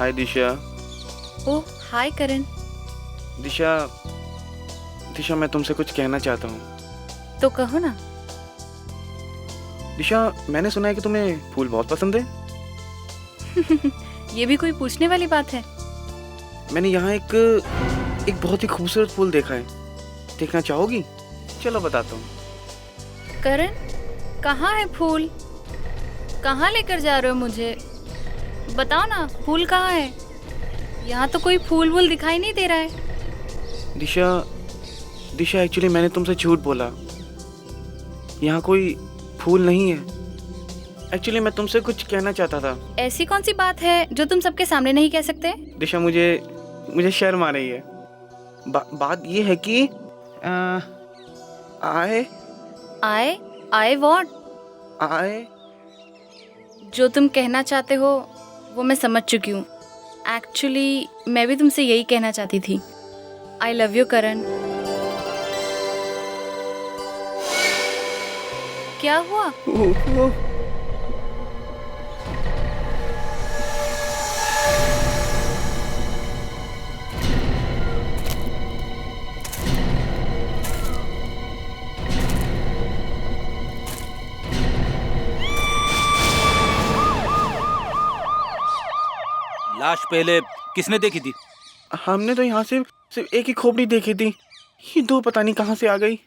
हाय दिशा। ओह हाय करण। दिशा दिशा मैं तुमसे कुछ कहना चाहता हूँ। तो कहो ना। दिशा मैंने सुना है कि तुम्हें फूल बहुत पसंद है। ये भी कोई पूछने वाली बात है। मैंने यहाँ एक बहुत ही खूबसूरत फूल देखा है, देखना चाहोगी? चलो बताता हूँ। करण कहाँ है फूल? कहाँ लेकर जा रहे हो मुझे? बताओ ना फूल कहाँ है? यहाँ तो कोई फूल वूल दिखाई नहीं दे रहा है। दिशा एक्चुअली मैंने तुमसे झूठ बोला, यहाँ कोई फूल नहीं है। एक्चुअली मैं तुमसे कुछ कहना चाहता था। ऐसी कौन सी बात है जो तुम सबके सामने नहीं कह सकते? दिशा मुझे शर्म आ रही है। बात ये है कि आए व्हाट? आए जो तुम कहना चाहते हो वो मैं समझ चुकी हूँ। एक्चुअली मैं भी तुमसे यही कहना चाहती थी। आई लव यू करण। क्या हुआ? लाश पहले किसने देखी थी? हमने तो यहाँ से सिर्फ एक ही खोपड़ी देखी थी, ये दो पता नहीं कहाँ से आ गई।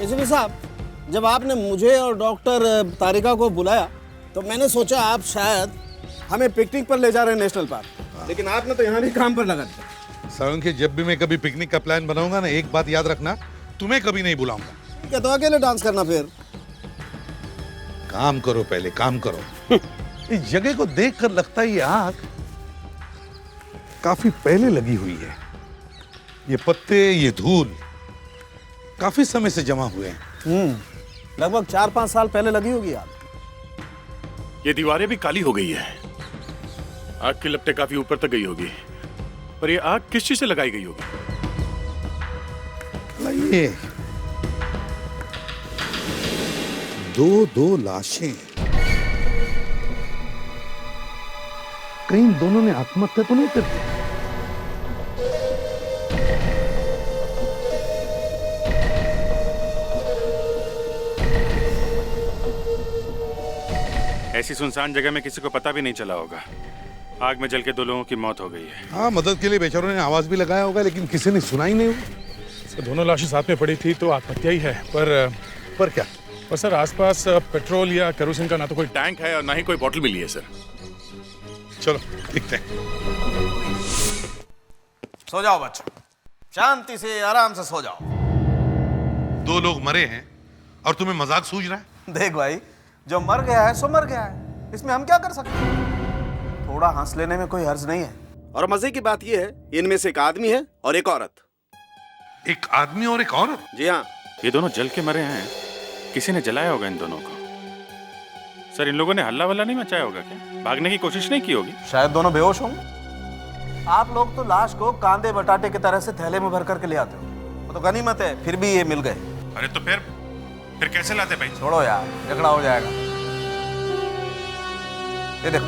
एसपी साहब, जब आपने मुझे और डॉक्टर तारिका को बुलाया तो मैंने सोचा आप शायद हमें पिकनिक पर ले जा रहे हैं नेशनल पार्क, लेकिन आपने तो यहाँ भी काम पर लगा दिया। सारंग, जब भी मैं कभी पिकनिक का प्लान बनाऊंगा ना, एक बात याद रखना, तुम्हें कभी नहीं बुलाऊंगा। क्या तो अकेले डांस करना? फिर काम करो, पहले काम करो। इस जगह को देखकर लगता है ये आग काफी पहले लगी हुई है। ये पत्ते, ये धूल काफी समय से जमा हुए हैं। लगभग 4-5 साल पहले लगी होगी आग। ये दीवारें भी काली हो गई है, आग की लपटें काफी ऊपर तक गई होगी। पर ये आग किस चीज से लगाई गई होगी? ये दो लाशें, कहीं दोनों ने आत्महत्या तो नहीं कर दी? ऐसी सुनसान जगह में किसी को पता भी नहीं चला होगा। आग में जल के 2 लोगों की मौत हो गई है। हाँ, मदद के लिए बेचारों ने आवाज भी लगाया होगा, लेकिन किसी ने सुना ही नहीं होगा। सर, दोनों लाशें साथ में पड़ी थी तो आत्महत्या ही है। पर क्या? पर सर, आसपास पेट्रोल या केरोसिन का ना तो कोई टैंक है और ना ही कोई बोतल मिली है सर। चलो देखते हैं। सो जाओ बच्चों, शांति से आराम से सो जाओ। 2 लोग मरे हैं और तुम्हें मजाक सूझ रहा है? देख भाई, जो मर गया है सो मर गया है, इसमें हम क्या कर सकते हैं? थोड़ा हंस लेने में कोई हर्ज नहीं है। और मजे की बात यह है, इनमें से एक आदमी है और एक औरत। एक आदमी और एक औरत? जी हाँ। ये दोनों जल के मरे हैं, किसी ने जलाया होगा इन दोनों को। सर, इन लोगों ने हल्ला वल्ला नहीं मचाया होगा क्या? भागने की कोशिश नहीं की होगी? शायद दोनों बेहोश होंगे। आप लोग तो लाश को कांदे बटाटे की तरह से थैले में भर करके ले आते हो, वो तो गनीमत है, फिर भी ये मिल गए। अरे तो फिर कैसे लाते भाई? छोड़ो यार, झगड़ा हो जाएगा। ये देखो,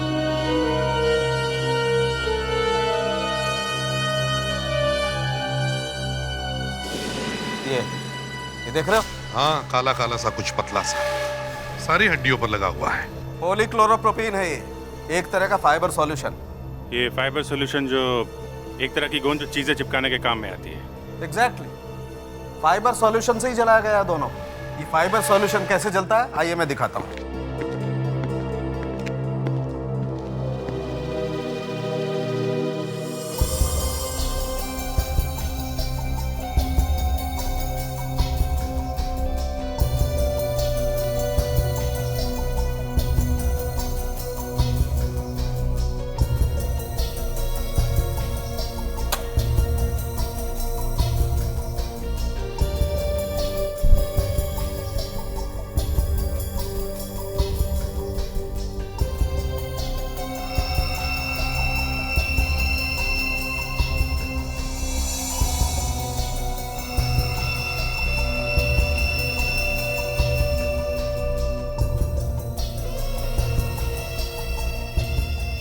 ये देख रहे हो? हाँ, काला काला सा, कुछ पतला सा, सारी हड्डियों पर लगा हुआ है। पॉलीक्लोरोप्रोपीन है ये, एक तरह का फाइबर सॉल्यूशन। ये फाइबर सॉल्यूशन जो एक तरह की गोंद जो चीजें चिपकाने के काम में आती है। एग्जैक्टली फाइबर सॉल्यूशन से ही जलाया गया दोनों। ये फाइबर सॉल्यूशन कैसे जलता है आइए मैं दिखाता हूं।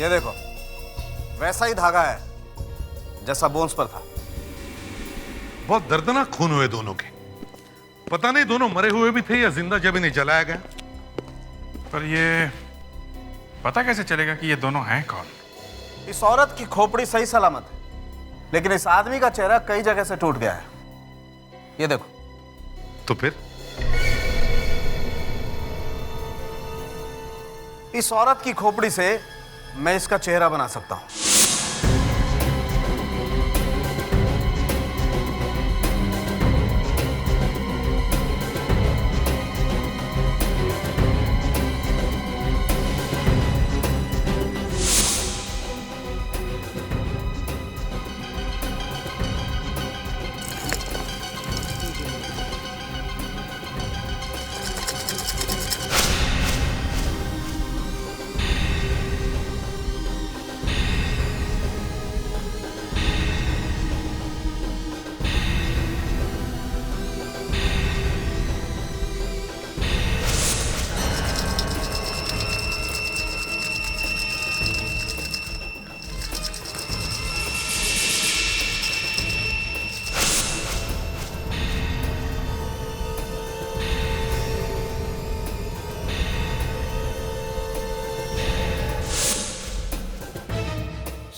ये देखो वैसा ही धागा है जैसा बोन्स पर था। बहुत दर्दनाक खून हुए दोनों के। पता नहीं दोनों मरे हुए भी थे या जिंदा जब इन्हें जलाया गया। पर ये पता कैसे चलेगा कि ये दोनों हैं कौन? इस औरत की खोपड़ी सही सलामत है, लेकिन इस आदमी का चेहरा कई जगह से टूट गया है। ये देखो। तो फिर इस औरत की खोपड़ी से मैं इसका चेहरा बना सकता हूं।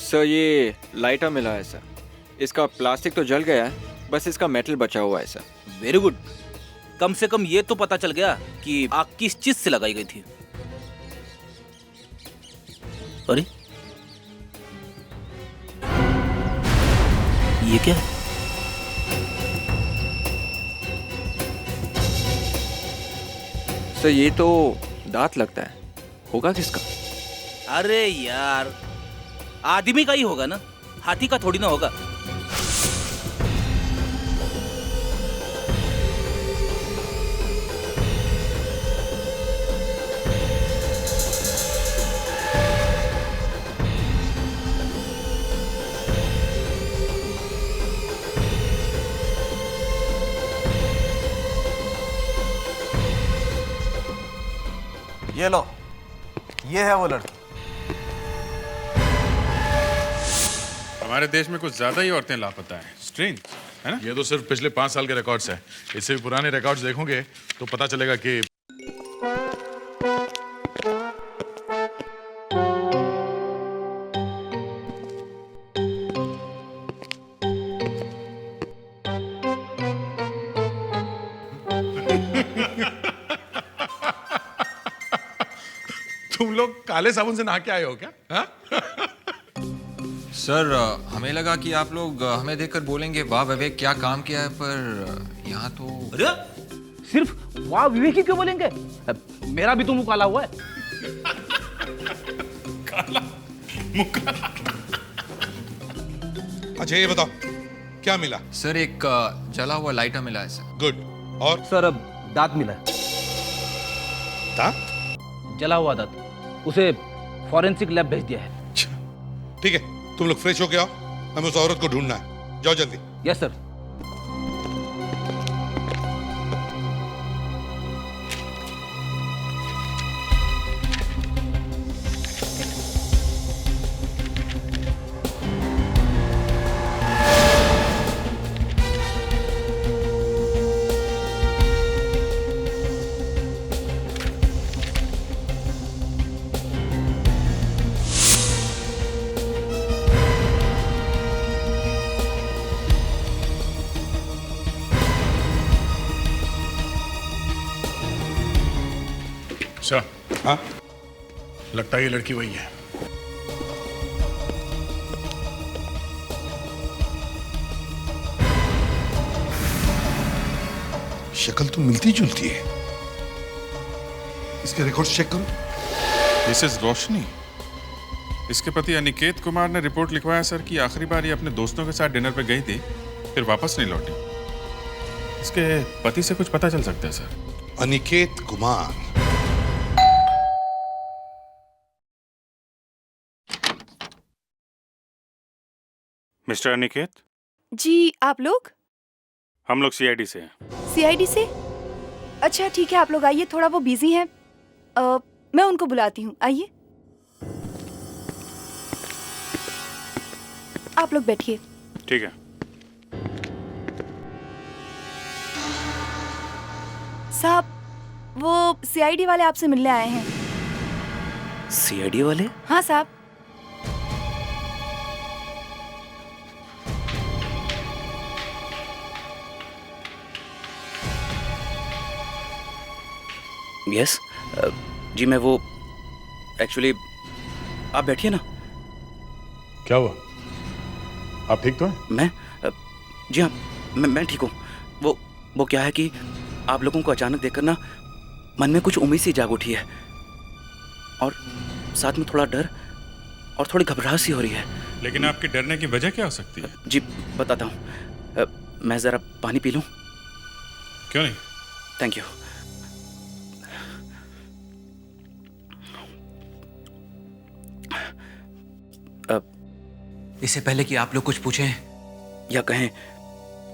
सर ये लाइटर मिला है सर। इसका प्लास्टिक तो जल गया है, बस इसका मेटल बचा हुआ है सर। Very good. कम से कम ये तो पता चल गया कि आग किस चीज से लगाई गई थी। अरे ये क्या है? सर ये तो दांत लगता है, होगा किसका? अरे यार आदमी का ही होगा ना, हाथी का थोड़ी ना होगा। ये लो, ये है वो लड़की। हमारे देश में कुछ ज्यादा ही औरतें लापता हैं। स्ट्रेंज है ना? ये तो सिर्फ पिछले 5 साल के रिकॉर्ड्स है। इससे भी पुराने रिकॉर्ड्स देखोगे तो पता चलेगा कि तुम लोग काले साबुन से नहा के आए हो क्या? हाँ? सर हमें लगा कि आप लोग हमें देखकर बोलेंगे वाह विवेक क्या काम किया है, पर यहाँ तो अरे सिर्फ वाह विवेक ही क्यों बोलेंगे? मेरा भी तो मुंह काला हुआ है। अच्छा ये बताओ क्या मिला? सर एक जला हुआ लाइटर मिला है सर। गुड। और सर अब दांत मिला है, दांत? जला हुआ दांत। उसे फॉरेंसिक लैब भेज दिया है। ठीक है, तुम लोग फ्रेश होके आओ, हमें उस औरत को ढूंढना है। जाओ जल्दी। Yes sir. सर, हाँ, लगता है ये लड़की वही है। शक्ल तो मिलती जुलती है। इसके रिकॉर्ड चेक करो। दिस इज रोशनी। इसके पति अनिकेत कुमार ने रिपोर्ट लिखवाया सर कि आखिरी बार ये अपने दोस्तों के साथ डिनर पे गई थी, फिर वापस नहीं लौटी। इसके पति से कुछ पता चल सकता है सर? अनिकेत कुमार। मिस्टर अनिकेत, जी आप लोग हम लोग सीआईडी से हैं। सीआईडी से? अच्छा ठीक है, आप लोग आइए, थोड़ा वो बिजी हैं। मैं उनको बुलाती हूँ, आइए। आप लोग बैठिए। ठीक है। साहब, वो सीआईडी वाले आपसे मिलने आए हैं। सीआईडी वाले? हाँ साहब। यस जी, मैं वो एक्चुअली, आप बैठिए ना। क्या हुआ? आप ठीक तो हैं? मैं जी हाँ, मैं ठीक हूँ। वो क्या है कि आप लोगों को अचानक देखकर ना मन में कुछ उम्मीद सी जाग उठी है, और साथ में थोड़ा डर और थोड़ी घबराहट सी हो रही है। लेकिन आपके डरने की वजह क्या हो सकती है? जी बताता हूँ, मैं ज़रा पानी पी लूँ? क्यों नहीं? Thank you. इससे पहले कि आप लोग कुछ पूछें या कहें,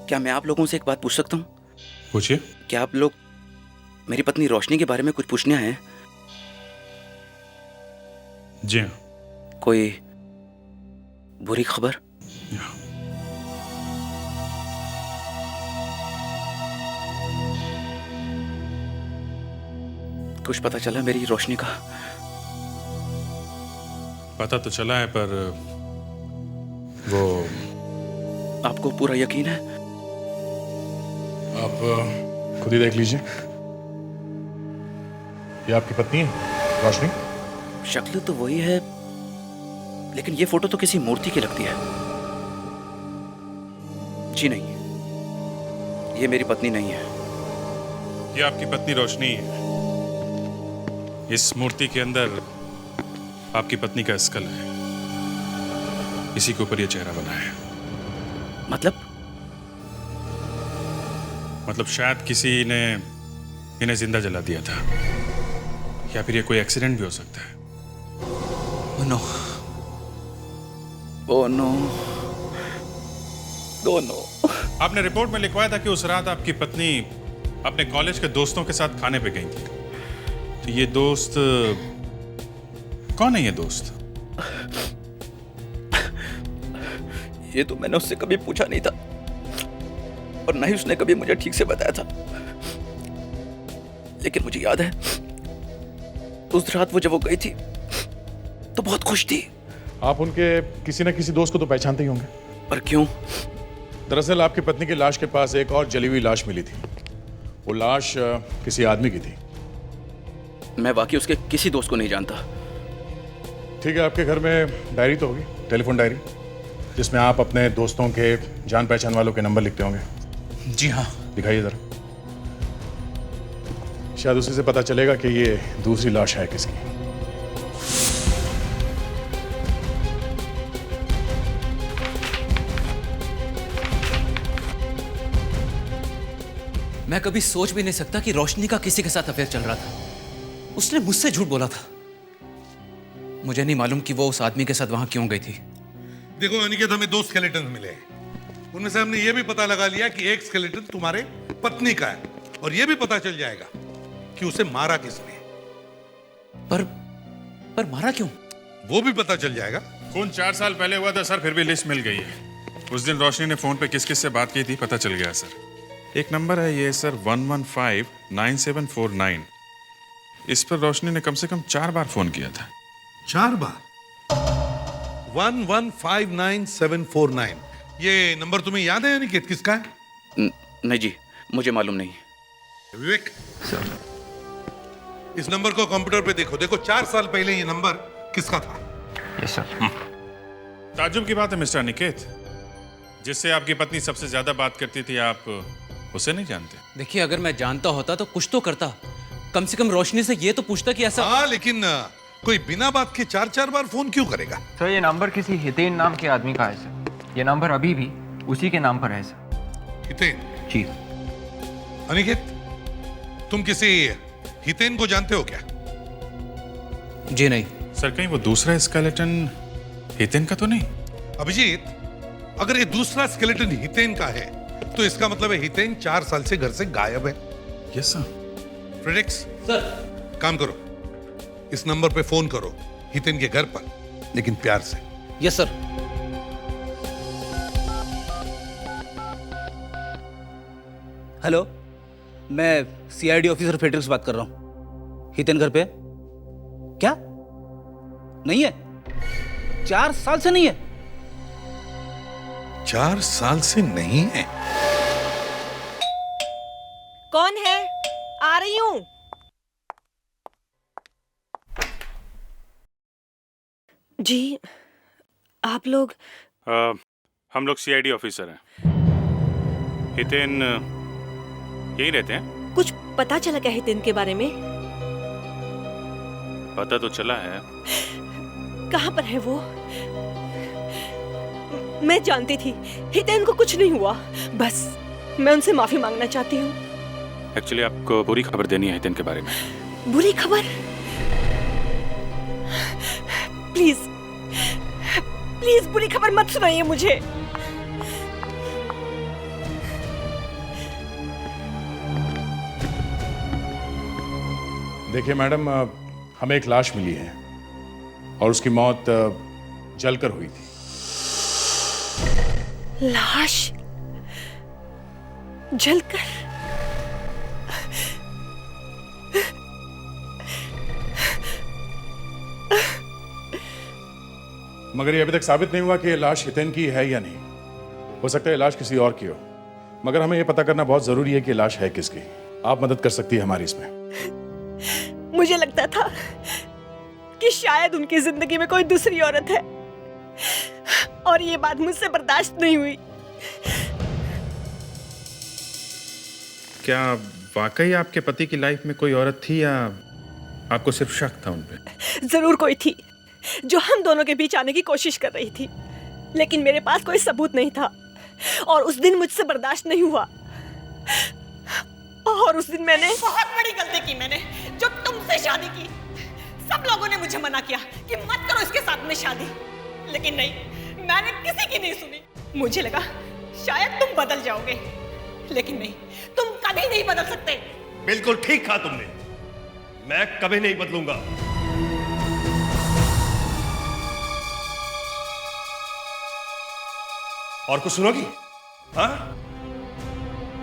क्या मैं आप लोगों से एक बात पूछ सकता हूँ? पूछिए। क्या आप लोग मेरी पत्नी रोशनी के बारे में कुछ पूछने आए हैं? जी हाँ। कोई बुरी खबर? कुछ पता चला मेरी रोशनी का? पता तो चला है, पर वो आपको पूरा यकीन है? आप खुद ही देख लीजिए। ये आपकी पत्नी है रोशनी? शक्ल तो वही है, लेकिन ये फोटो तो किसी मूर्ति की लगती है। जी नहीं, ये मेरी पत्नी नहीं है। ये आपकी पत्नी रोशनी है। इस मूर्ति के अंदर आपकी पत्नी का स्कल है, इसी के ऊपर ये चेहरा बना है। मतलब शायद किसी ने इन्हें जिंदा जला दिया था, या फिर ये कोई एक्सीडेंट भी हो सकता है। Oh no, oh no, oh no. आपने रिपोर्ट में लिखवाया था कि उस रात आपकी पत्नी अपने कॉलेज के दोस्तों के साथ खाने पे गई थी। तो ये दोस्त कौन है? ये दोस्त? ये तो मैंने उससे कभी पूछा नहीं था, और ना ही उसने कभी मुझे ठीक से बताया था। लेकिन मुझे याद है, उस रात वो जब वो गई थी तो बहुत खुश थी। आप उनके किसी न किसी दोस्त को तो पहचानते ही होंगे। पर क्यों? दरअसल आपकी पत्नी की लाश के पास एक और जली हुई लाश मिली थी। वो लाश किसी आदमी की थी। मैं वाकई उसके किसी दोस्त को नहीं जानता। ठीक है, आपके घर में डायरी तो होगी, टेलीफोन डायरी, जिसमें आप अपने दोस्तों के जान पहचान वालों के नंबर लिखते होंगे। जी हाँ। दिखाइए जरा, शायद उसी से पता चलेगा कि ये दूसरी लाश है किसकी। मैं कभी सोच भी नहीं सकता कि रोशनी का किसी के साथ अफेयर चल रहा था। उसने मुझसे झूठ बोला था। मुझे नहीं मालूम कि वो उस आदमी के साथ वहां क्यों गई थी। देखो अनिकेत, हमें 2 स्केलेटन मिले हैं। उनमें से हमने ये भी पता लगा लिया कि एक स्केलेटन तुम्हारे पत्नी का है, और ये भी पता चल जाएगा कि उसे मारा किसने। पर मारा क्यों? वो भी पता चल जाएगा। खून 4 साल पहले हुआ था सर, फिर भी लिस्ट मिल गई है। उस दिन रोशनी ने फोन पे किस किस से बात की थी पता चल गया सर। एक नंबर है ये सर 1159749। इस पर रोशनी ने कम से कम 4 बार फोन किया था। 4 बार? 1159749। ये नंबर तुम्हें याद है अनिकेत किसका है? नहीं जी, मुझे मालूम नहीं। विवेक, इस नंबर को कंप्यूटर पे देखो। देखो 4 साल पहले ये नंबर किसका था? Yes sir. ताज्जुब की बात है मिस्टर अनिकेत, जिससे आपकी पत्नी सबसे ज्यादा बात करती थी, आप उसे नहीं जानते? देखिए, अगर मैं जानता होता तो कुछ तो करता। कम से कम रोशनी से ये तो पूछता कि ऐसा। हाँ, लेकिन कोई बिना बात के 4-4 बार फोन क्यों करेगा? सर ये नंबर किसी हितेन नाम के आदमी का है सर। ये नंबर अभी भी उसी के नाम पर है सर। हितेन? जी। अनिकेत, तुम किसी हितेन को जानते हो क्या? जी नहीं सर, कहीं वो दूसरा स्केलेटन हितेन का तो नहीं? अभिजीत, अगर ये दूसरा स्केलेटन हितेन का है तो इसका मतलब है हितेन 4 साल से घर से गायब है। Yes sir. फ्रेडेक्स सर, काम करो, इस नंबर पे फोन करो हितेन के घर पर, लेकिन प्यार से। Yes sir. हेलो, मैं सीआईडी ऑफिसर फेड्रिक्स बात कर रहा हूँ। हितेन घर पे? क्या नहीं है? 4 साल से नहीं है? 4 साल से नहीं है? कौन है? आ रही हूं। जी, आप लोग? हम लोग सीआईडी ऑफिसर हैं। हितेन यहीं रहते हैं? कुछ पता चला क्या हितेन के बारे में? पता तो चला है। कहाँ पर है वो? मैं जानती थी हितेन को कुछ नहीं हुआ। बस मैं उनसे माफी मांगना चाहती हूँ। एक्चुअली आपको बुरी खबर देनी है हितेन के बारे में। बुरी खबर? प्लीज प्लीज बुरी खबर मत सुनाइए मुझे। देखिए मैडम, हमें एक लाश मिली है और उसकी मौत जलकर हुई थी। लाश जलकर? मगर ये अभी तक साबित नहीं हुआ कि ये लाश हितेन की है या नहीं। हो सकता है लाश किसी और की हो, मगर हमें ये पता करना बहुत जरूरी है कि लाश है किसकी। आप मदद कर सकती है हमारी इसमें। मुझे लगता था कि शायद उनकी जिंदगी में कोई दूसरी औरत है और ये बात मुझसे बर्दाश्त नहीं हुई। क्या वाकई आपके पति की लाइफ में कोई औरत थी या आपको सिर्फ शक था उन पे? जरूर कोई थी जो हम दोनों के बीच आने की कोशिश कर रही थी, लेकिन मेरे पास कोई सबूत नहीं था और उस दिन मुझसे बर्दाश्त नहीं हुआ। और उस दिन मैंने बहुत बड़ी गलती की। मैंने जो तुमसे शादी की, सब लोगों ने मुझे मना किया कि मत करो इसके साथ में शादी, लेकिन नहीं, मैंने किसी की नहीं सुनी। मुझे लगा शायद तुम बदल जाओगे, लेकिन नहीं, तुम कभी नहीं बदल सकते। बिल्कुल ठीक कहा तुमने, मैं कभी नहीं बदलूंगा। और कुछ सुनोगी? हाँ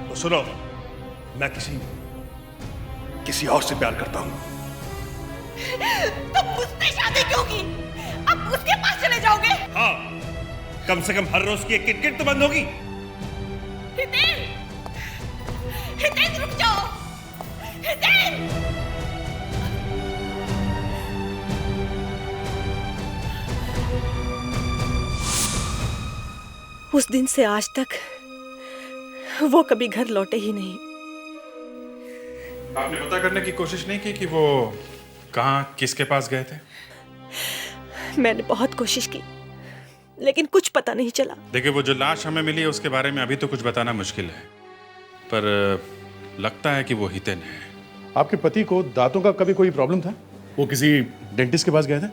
तो सुनो, मैं किसी और से प्यार करता हूं। तुम मुझसे शादी क्यों की? अब उसके पास चले जाओगे? हाँ, कम से कम हर रोज की एक किटकिट तो बंद होगी। हितेन, हितेन रुक जाओ। हितेन! उस दिन से आज तक वो कभी घर लौटे ही नहीं। आपने पता करने की कोशिश नहीं की कि वो कहाँ, किसके पास गए थे? मैंने बहुत कोशिश की, लेकिन कुछ पता नहीं चला। देखिए, वो जो लाश हमें मिली है उसके बारे में अभी तो कुछ बताना मुश्किल है, पर लगता है कि वो हितेन है। आपके पति को दांतों का कभी कोई प्रॉब्लम था? वो किसी डेंटिस्ट के पास गए थे?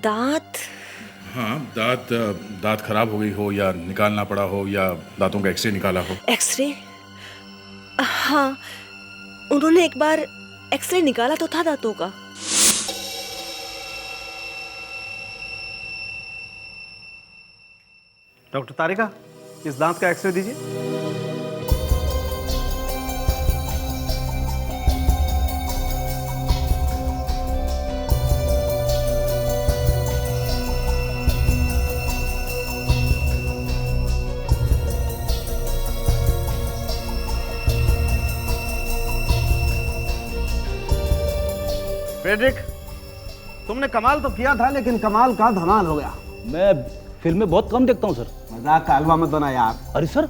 दांत? हाँ, दांत खराब हो गई हो या निकालना पड़ा हो या दांतों का एक्सरे निकाला हो। एक्सरे? हाँ, उन्होंने एक बार एक्सरे निकाला तो था दांतों का। डॉक्टर तारिका, इस दांत का एक्सरे दीजिए। फ्रेडरिक, तुमने कमाल तो किया था, लेकिन कमाल का धमाल हो गया। मैं फिल्में बहुत कम देखता हूँ सर। मजाक का हलवा मत बना यार। अरे सर,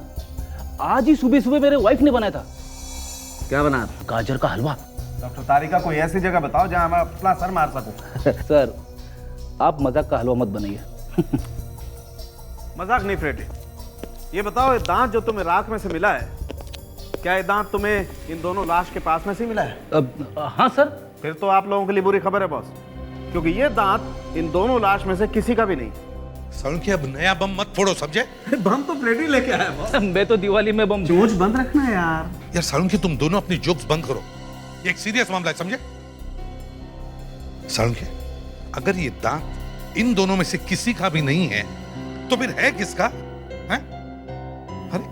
आज ही सुबह सुबह मेरे वाइफ ने बनाया था। क्या बना? गाजर का हलवा। डॉक्टर तारिका, कोई ऐसी जगह बताओ जहां मैं अपना सर मार सकूं। सर, आप मजाक का हलवा मत बनाइए। मजाक नहीं फ्रेडरिक, ये बताओ, ये दांत जो तुम्हें रात में से मिला है, क्या ये दांत तुम्हें इन दोनों लाश के पास में से मिला है? हाँ सर। फिर तो आप लोगों के लिए बुरी खबर है बॉस, क्योंकि ये दांत इन दोनों लाश में से किसी का भी नहीं। सालुंकी, अब नया बम मत फोड़ो, समझे? बम तो फ्रेडरिक लेके आया बॉस। मैं तो दिवाली में बम। जोश बंद रखना है यार। यार सालुंकी, तुम दोनों अपनी जोक्स बंद करो, ये एक सीरियस मामला है, समझे? सालुंकी, अगर ये दांत इन दोनों में से किसी का भी नहीं है तो फिर है किसका? हैं? अरे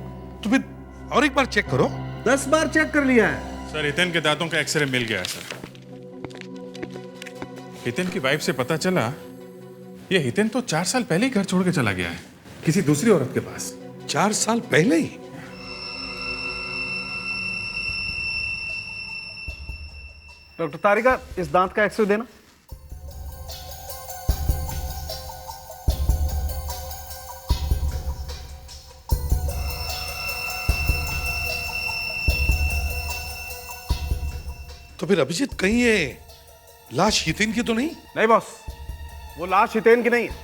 तो फिर और एक बार चेक करो। 10 बार चेक कर लिया है सर। हितेन के दांतों का एक्सरे मिल गया है सर। हितेन की वाइफ से पता चला ये हितेन तो 4 साल पहले ही घर छोड़ के चला गया है किसी दूसरी औरत के पास। 4 साल पहले ही? डॉक्टर तारिका, इस दांत का एक्सरे देना। तो फिर अभिजीत, कहीं ये लाश हितेन की तो नहीं? नहीं बॉस, वो लाश हितेन की नहीं है।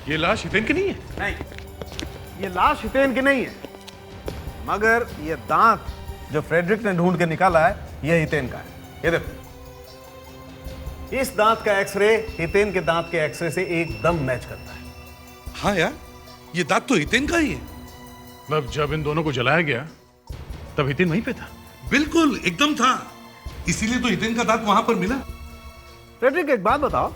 ये लाश हितेन की नहीं है? नहीं, ये लाश हितेन की नहीं है, मगर ये दांत जो फ्रेडरिक ने ढूंढ के निकाला है, ये हितेन का है। ये देखो, इस दांत का एक्सरे हितेन के दांत के एक्सरे से एकदम मैच करता है। हाँ यार, ये दांत तो हितेन का ही है। मतलब जब इन दोनों को जलाया गया तब हितेन वहीं पे था? बिल्कुल, एकदम था, इसीलिए तो हितेन का दांत वहां पर मिला। फ्रेडरिक, एक बात बताओ,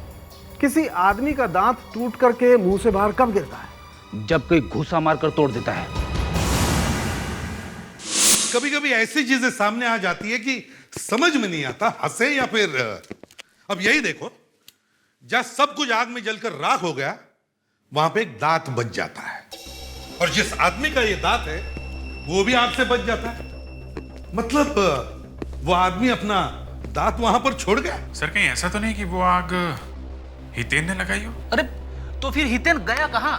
किसी आदमी का दांत टूट करके मुंह से बाहर कब गिरता है? जब कोई घूसा मारकर तोड़ देता है। कभी कभी ऐसी चीजें सामने आ जाती है कि समझ में नहीं आता हंसे या फिर। अब यही देखो, जहां सब कुछ आग में जलकर राख हो गया, वहां पे एक दांत बच जाता है, और जिस आदमी का ये दांत है वो भी आग से बच जाता है। मतलब वो आदमी अपना दांत वहां पर छोड़ गया। सर, कहीं ऐसा तो नहीं कि वो आग हितेन ने लगाई हो? अरे तो फिर हितेन गया कहाँ?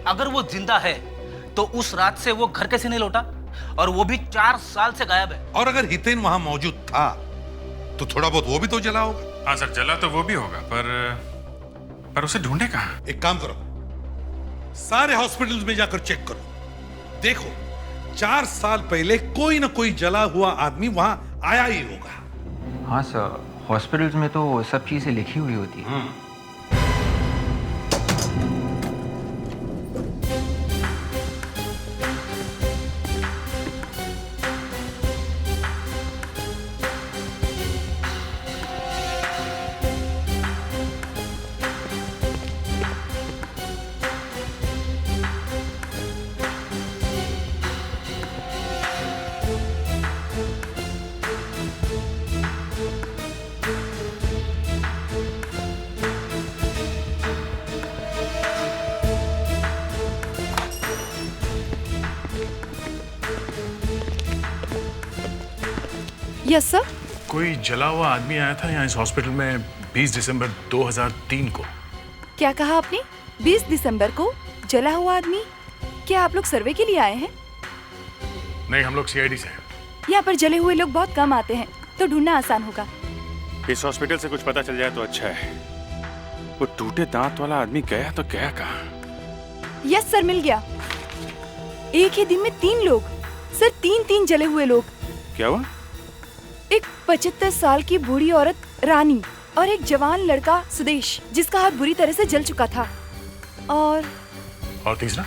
अगर वो जिंदा है तो उस रात से वो घर कैसे नहीं लौटा, और वो भी 4 साल से गायब है। और अगर हितेन वहां मौजूद था तो थोड़ा बहुत वो भी तो जला होगा। हाँ सर, जला तो वो भी होगा, पर उसे ढूंढे कहाँ? एक काम करो, सारे हॉस्पिटल्स में जाकर चेक करो, देखो 4 साल पहले कोई ना कोई जला हुआ आदमी वहां आया ही होगा। हाँ सर, हॉस्पिटल्स में तो सब चीजें लिखी हुई होती है। Yes sir. कोई जला हुआ आदमी आया था यहाँ इस हॉस्पिटल में 20 दिसंबर 2003 को। क्या कहा आपने? 20 दिसंबर को जला हुआ आदमी? क्या आप लोग सर्वे के लिए आए हैं? नहीं, हम लोग सीआईडी से हैं। यहाँ पर जले हुए लोग बहुत कम आते हैं, तो ढूंढना आसान होगा। इस हॉस्पिटल से कुछ पता चल जाए तो अच्छा है। वो टूटे दांत वाला आदमी गया तो गया कहाँ? यस सर, मिल गया। एक ही दिन में 3 लोग सर, 3 जले हुए लोग। क्या हुआ? एक 75 साल की बूढ़ी औरत रानी और एक जवान लड़का सुदेश, जिसका हाथ बुरी तरह से जल चुका था, और तीसरा?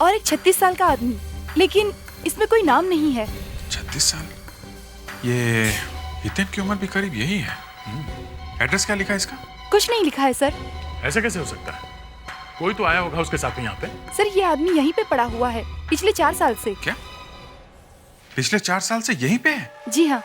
और एक 36 साल का आदमी, लेकिन इसमें कोई नाम नहीं है। 36 साल? ये हितेन की उम्र भी करीब यही है। एड्रेस क्या लिखा है इसका? कुछ नहीं लिखा है सर। ऐसा कैसे हो सकता है? कोई तो आया होगा उसके साथ में यहाँ पे। सर, ये आदमी यहीं पे पड़ा हुआ है पिछले 4 साल से। क्या? पिछले 4 साल से यहीं पे है? जी हाँ।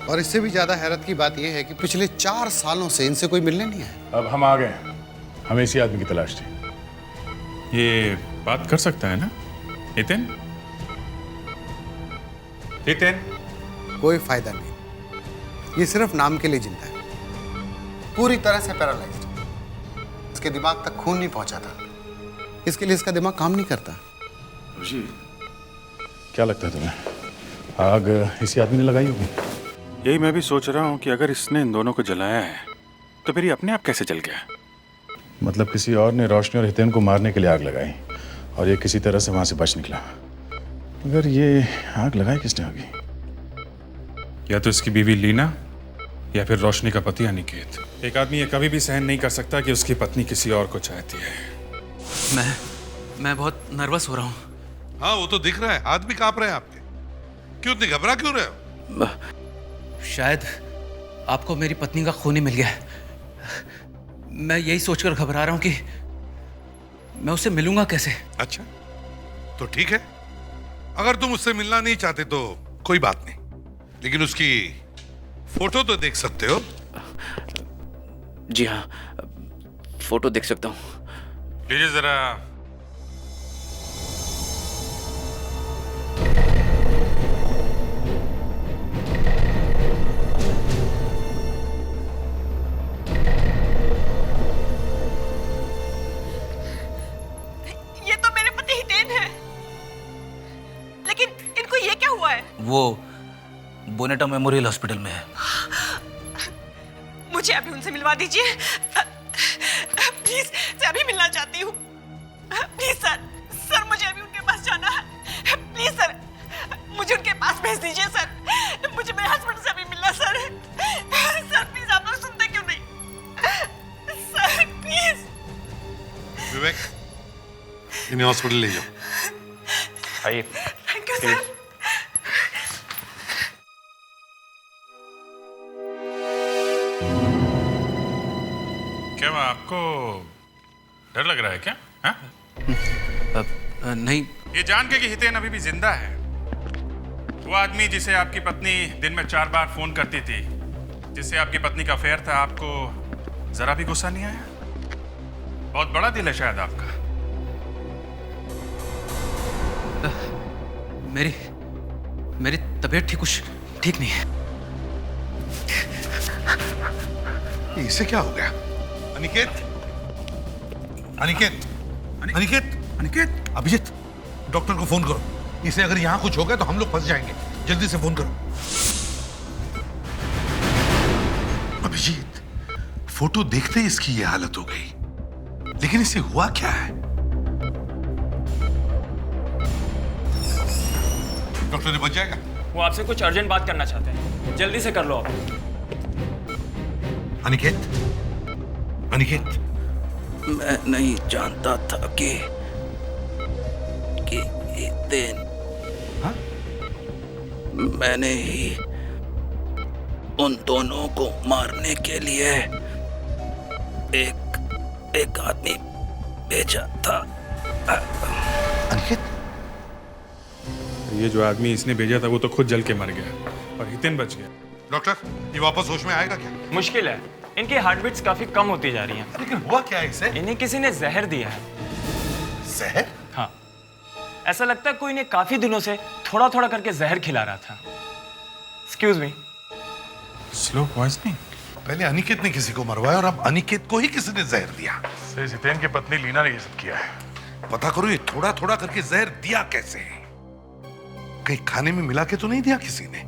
और इससे भी ज्यादा हैरत की बात यह है कि पिछले 4 सालों से इनसे कोई मिलने नहीं आया। अब हम आ गए, हमें इसी आदमी की तलाश थी। ये बात कर सकता है ना हितेन? हितेन? कोई फायदा नहीं, ये सिर्फ नाम के लिए जिंदा है, पूरी तरह से पैरालाइज्ड। इसके दिमाग तक खून नहीं पहुंचा था, इसके लिए इसका दिमाग काम नहीं करता। जी क्या लगता है तुम्हें, आग इसी आदमी ने लगाई होगी? यही मैं भी सोच रहा हूँ कि अगर इसने इन दोनों को जलाया है तो फिर ये अपने आप कैसे जल गया? मतलब किसी और ने रोशनी और हितेन को मारने के लिए आग लगाई और ये किसी तरह से वहां से बच निकला। अगर ये आग लगाई किसने होगी? या तो इसकी बीवी लीना या फिर रोशनी का पति अनिकेत। एक आदमी ये कभी भी सहन नहीं कर सकता कि उसकी पत्नी किसी और को चाहती है। मैं बहुत नर्वस हो रहा हूँ। हाँ वो तो दिख रहा है, हाथ भी कांप रहे हैं आपके। क्यों इतने घबरा क्यों रहे हो? शायद आपको मेरी पत्नी का खून ही मिल गया है। मैं यही सोचकर घबरा रहा हूँ कि मैं उससे मिलूंगा कैसे। अच्छा तो ठीक है, अगर तुम उससे मिलना नहीं चाहते तो कोई बात नहीं, लेकिन उसकी फोटो तो देख सकते हो। जी हाँ, फोटो देख सकता हूँ। लीजिए जरा। ये तो मेरे पति हितेन है, लेकिन इनको ये क्या हुआ है? वो बोनेटा मेमोरियल हॉस्पिटल में है। मुझे अभी उनसे मिलवा दीजिए प्लीज, मैं अभी मिलना चाहती हूँ। प्लीज सर मुझे अभी उनके पास जाना है। प्लीज सर मुझे उनके पास भेज दीजिए सर, मुझे मेरे हस्बैंड से अभी मिलना सर। सर प्लीज, आप लोग सुनते क्यों नहीं? Sir please. विवेक इन्हें हॉस्पिटल ले जाओ। आइए। Thank you sir. क्या हुआ, आपको डर लग रहा है क्या? हाँ? नहीं। ये जान के कि हितेन अभी भी जिंदा है, वो आदमी जिसे आपकी पत्नी दिन में 4 बार फोन करती थी, जिससे आपकी पत्नी का अफेयर था, आपको जरा भी गुस्सा नहीं आया? बहुत बड़ा दिल है शायद आपका। मेरी तबीयत ठीक नहीं है। इसे क्या हो गया? अनिकेत, अनिकेत, अनिकेत, अनिकेत, अभिजीत, डॉक्टर को फोन करो। इसे अगर यहाँ कुछ हो गया तो हम लोग फंस जाएंगे, जल्दी से फोन करो। अभिजीत, फोटो देखते ही इसकी ये हालत हो गई, लेकिन इसे हुआ क्या है? डॉक्टर ने बच जाएगा? वो आपसे कुछ अर्जेंट बात करना चाहते हैं, जल्दी से कर लो आप। अनिकेत, अनिकेत, मैं नहीं जानता था कि हितेन, हाँ? मैंने ही उन दोनों को मारने के लिए एक आदमी भेजा था। अनिकेत, ये जो आदमी इसने भेजा था वो तो खुद जल के मर गया और हितेन बच गया। डॉक्टर, ये वापस होश में आएगा क्या? मुश्किल है, इनकी हार्ट बीट्स काफी कम होती जा रही हैं। लेकिन हुआ क्या है इसे? इन्हें किसी ने जहर दिया है। जहर? हाँ, ऐसा लगता है कोई इन्हें काफी दिनों से थोड़ा थोड़ा करके जहर खिला रहा था। Excuse me. Slow poisoning? पहले अनिकेत ने किसी को मरवाया और अब अनिकेत को ही किसी ने जहर दिया। हितेन की पत्नी लीना ने ये सब किया है। पता करो ये थोड़ा थोड़ा करके जहर दिया कैसे है? कहीं खाने में मिला के तो नहीं दिया किसी ने?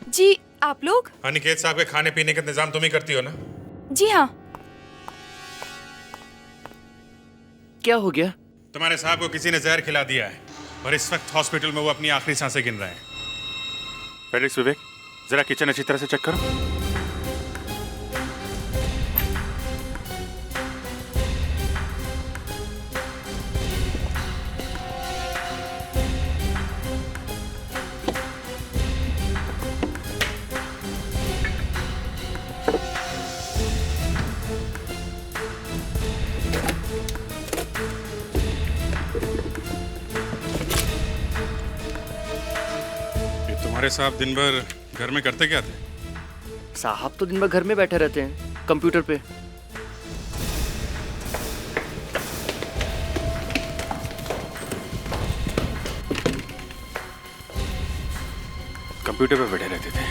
जी आप लोग? अनिकेत साहब के खाने पीने का इंतजाम तुम ही करती हो ना? जी हाँ। क्या हो गया? तुम्हारे साहब को किसी ने जहर खिला दिया है और इस वक्त हॉस्पिटल में वो अपनी आखिरी सांसें गिन रहे हैं। फेलिक्स, विवेक, जरा किचन अच्छी तरह से चेक करो। तुम्हारे साहब दिन भर घर में करते क्या थे? साहब तो दिन भर घर में बैठे रहते हैं कंप्यूटर पे। कंप्यूटर पे बैठे रहते थे।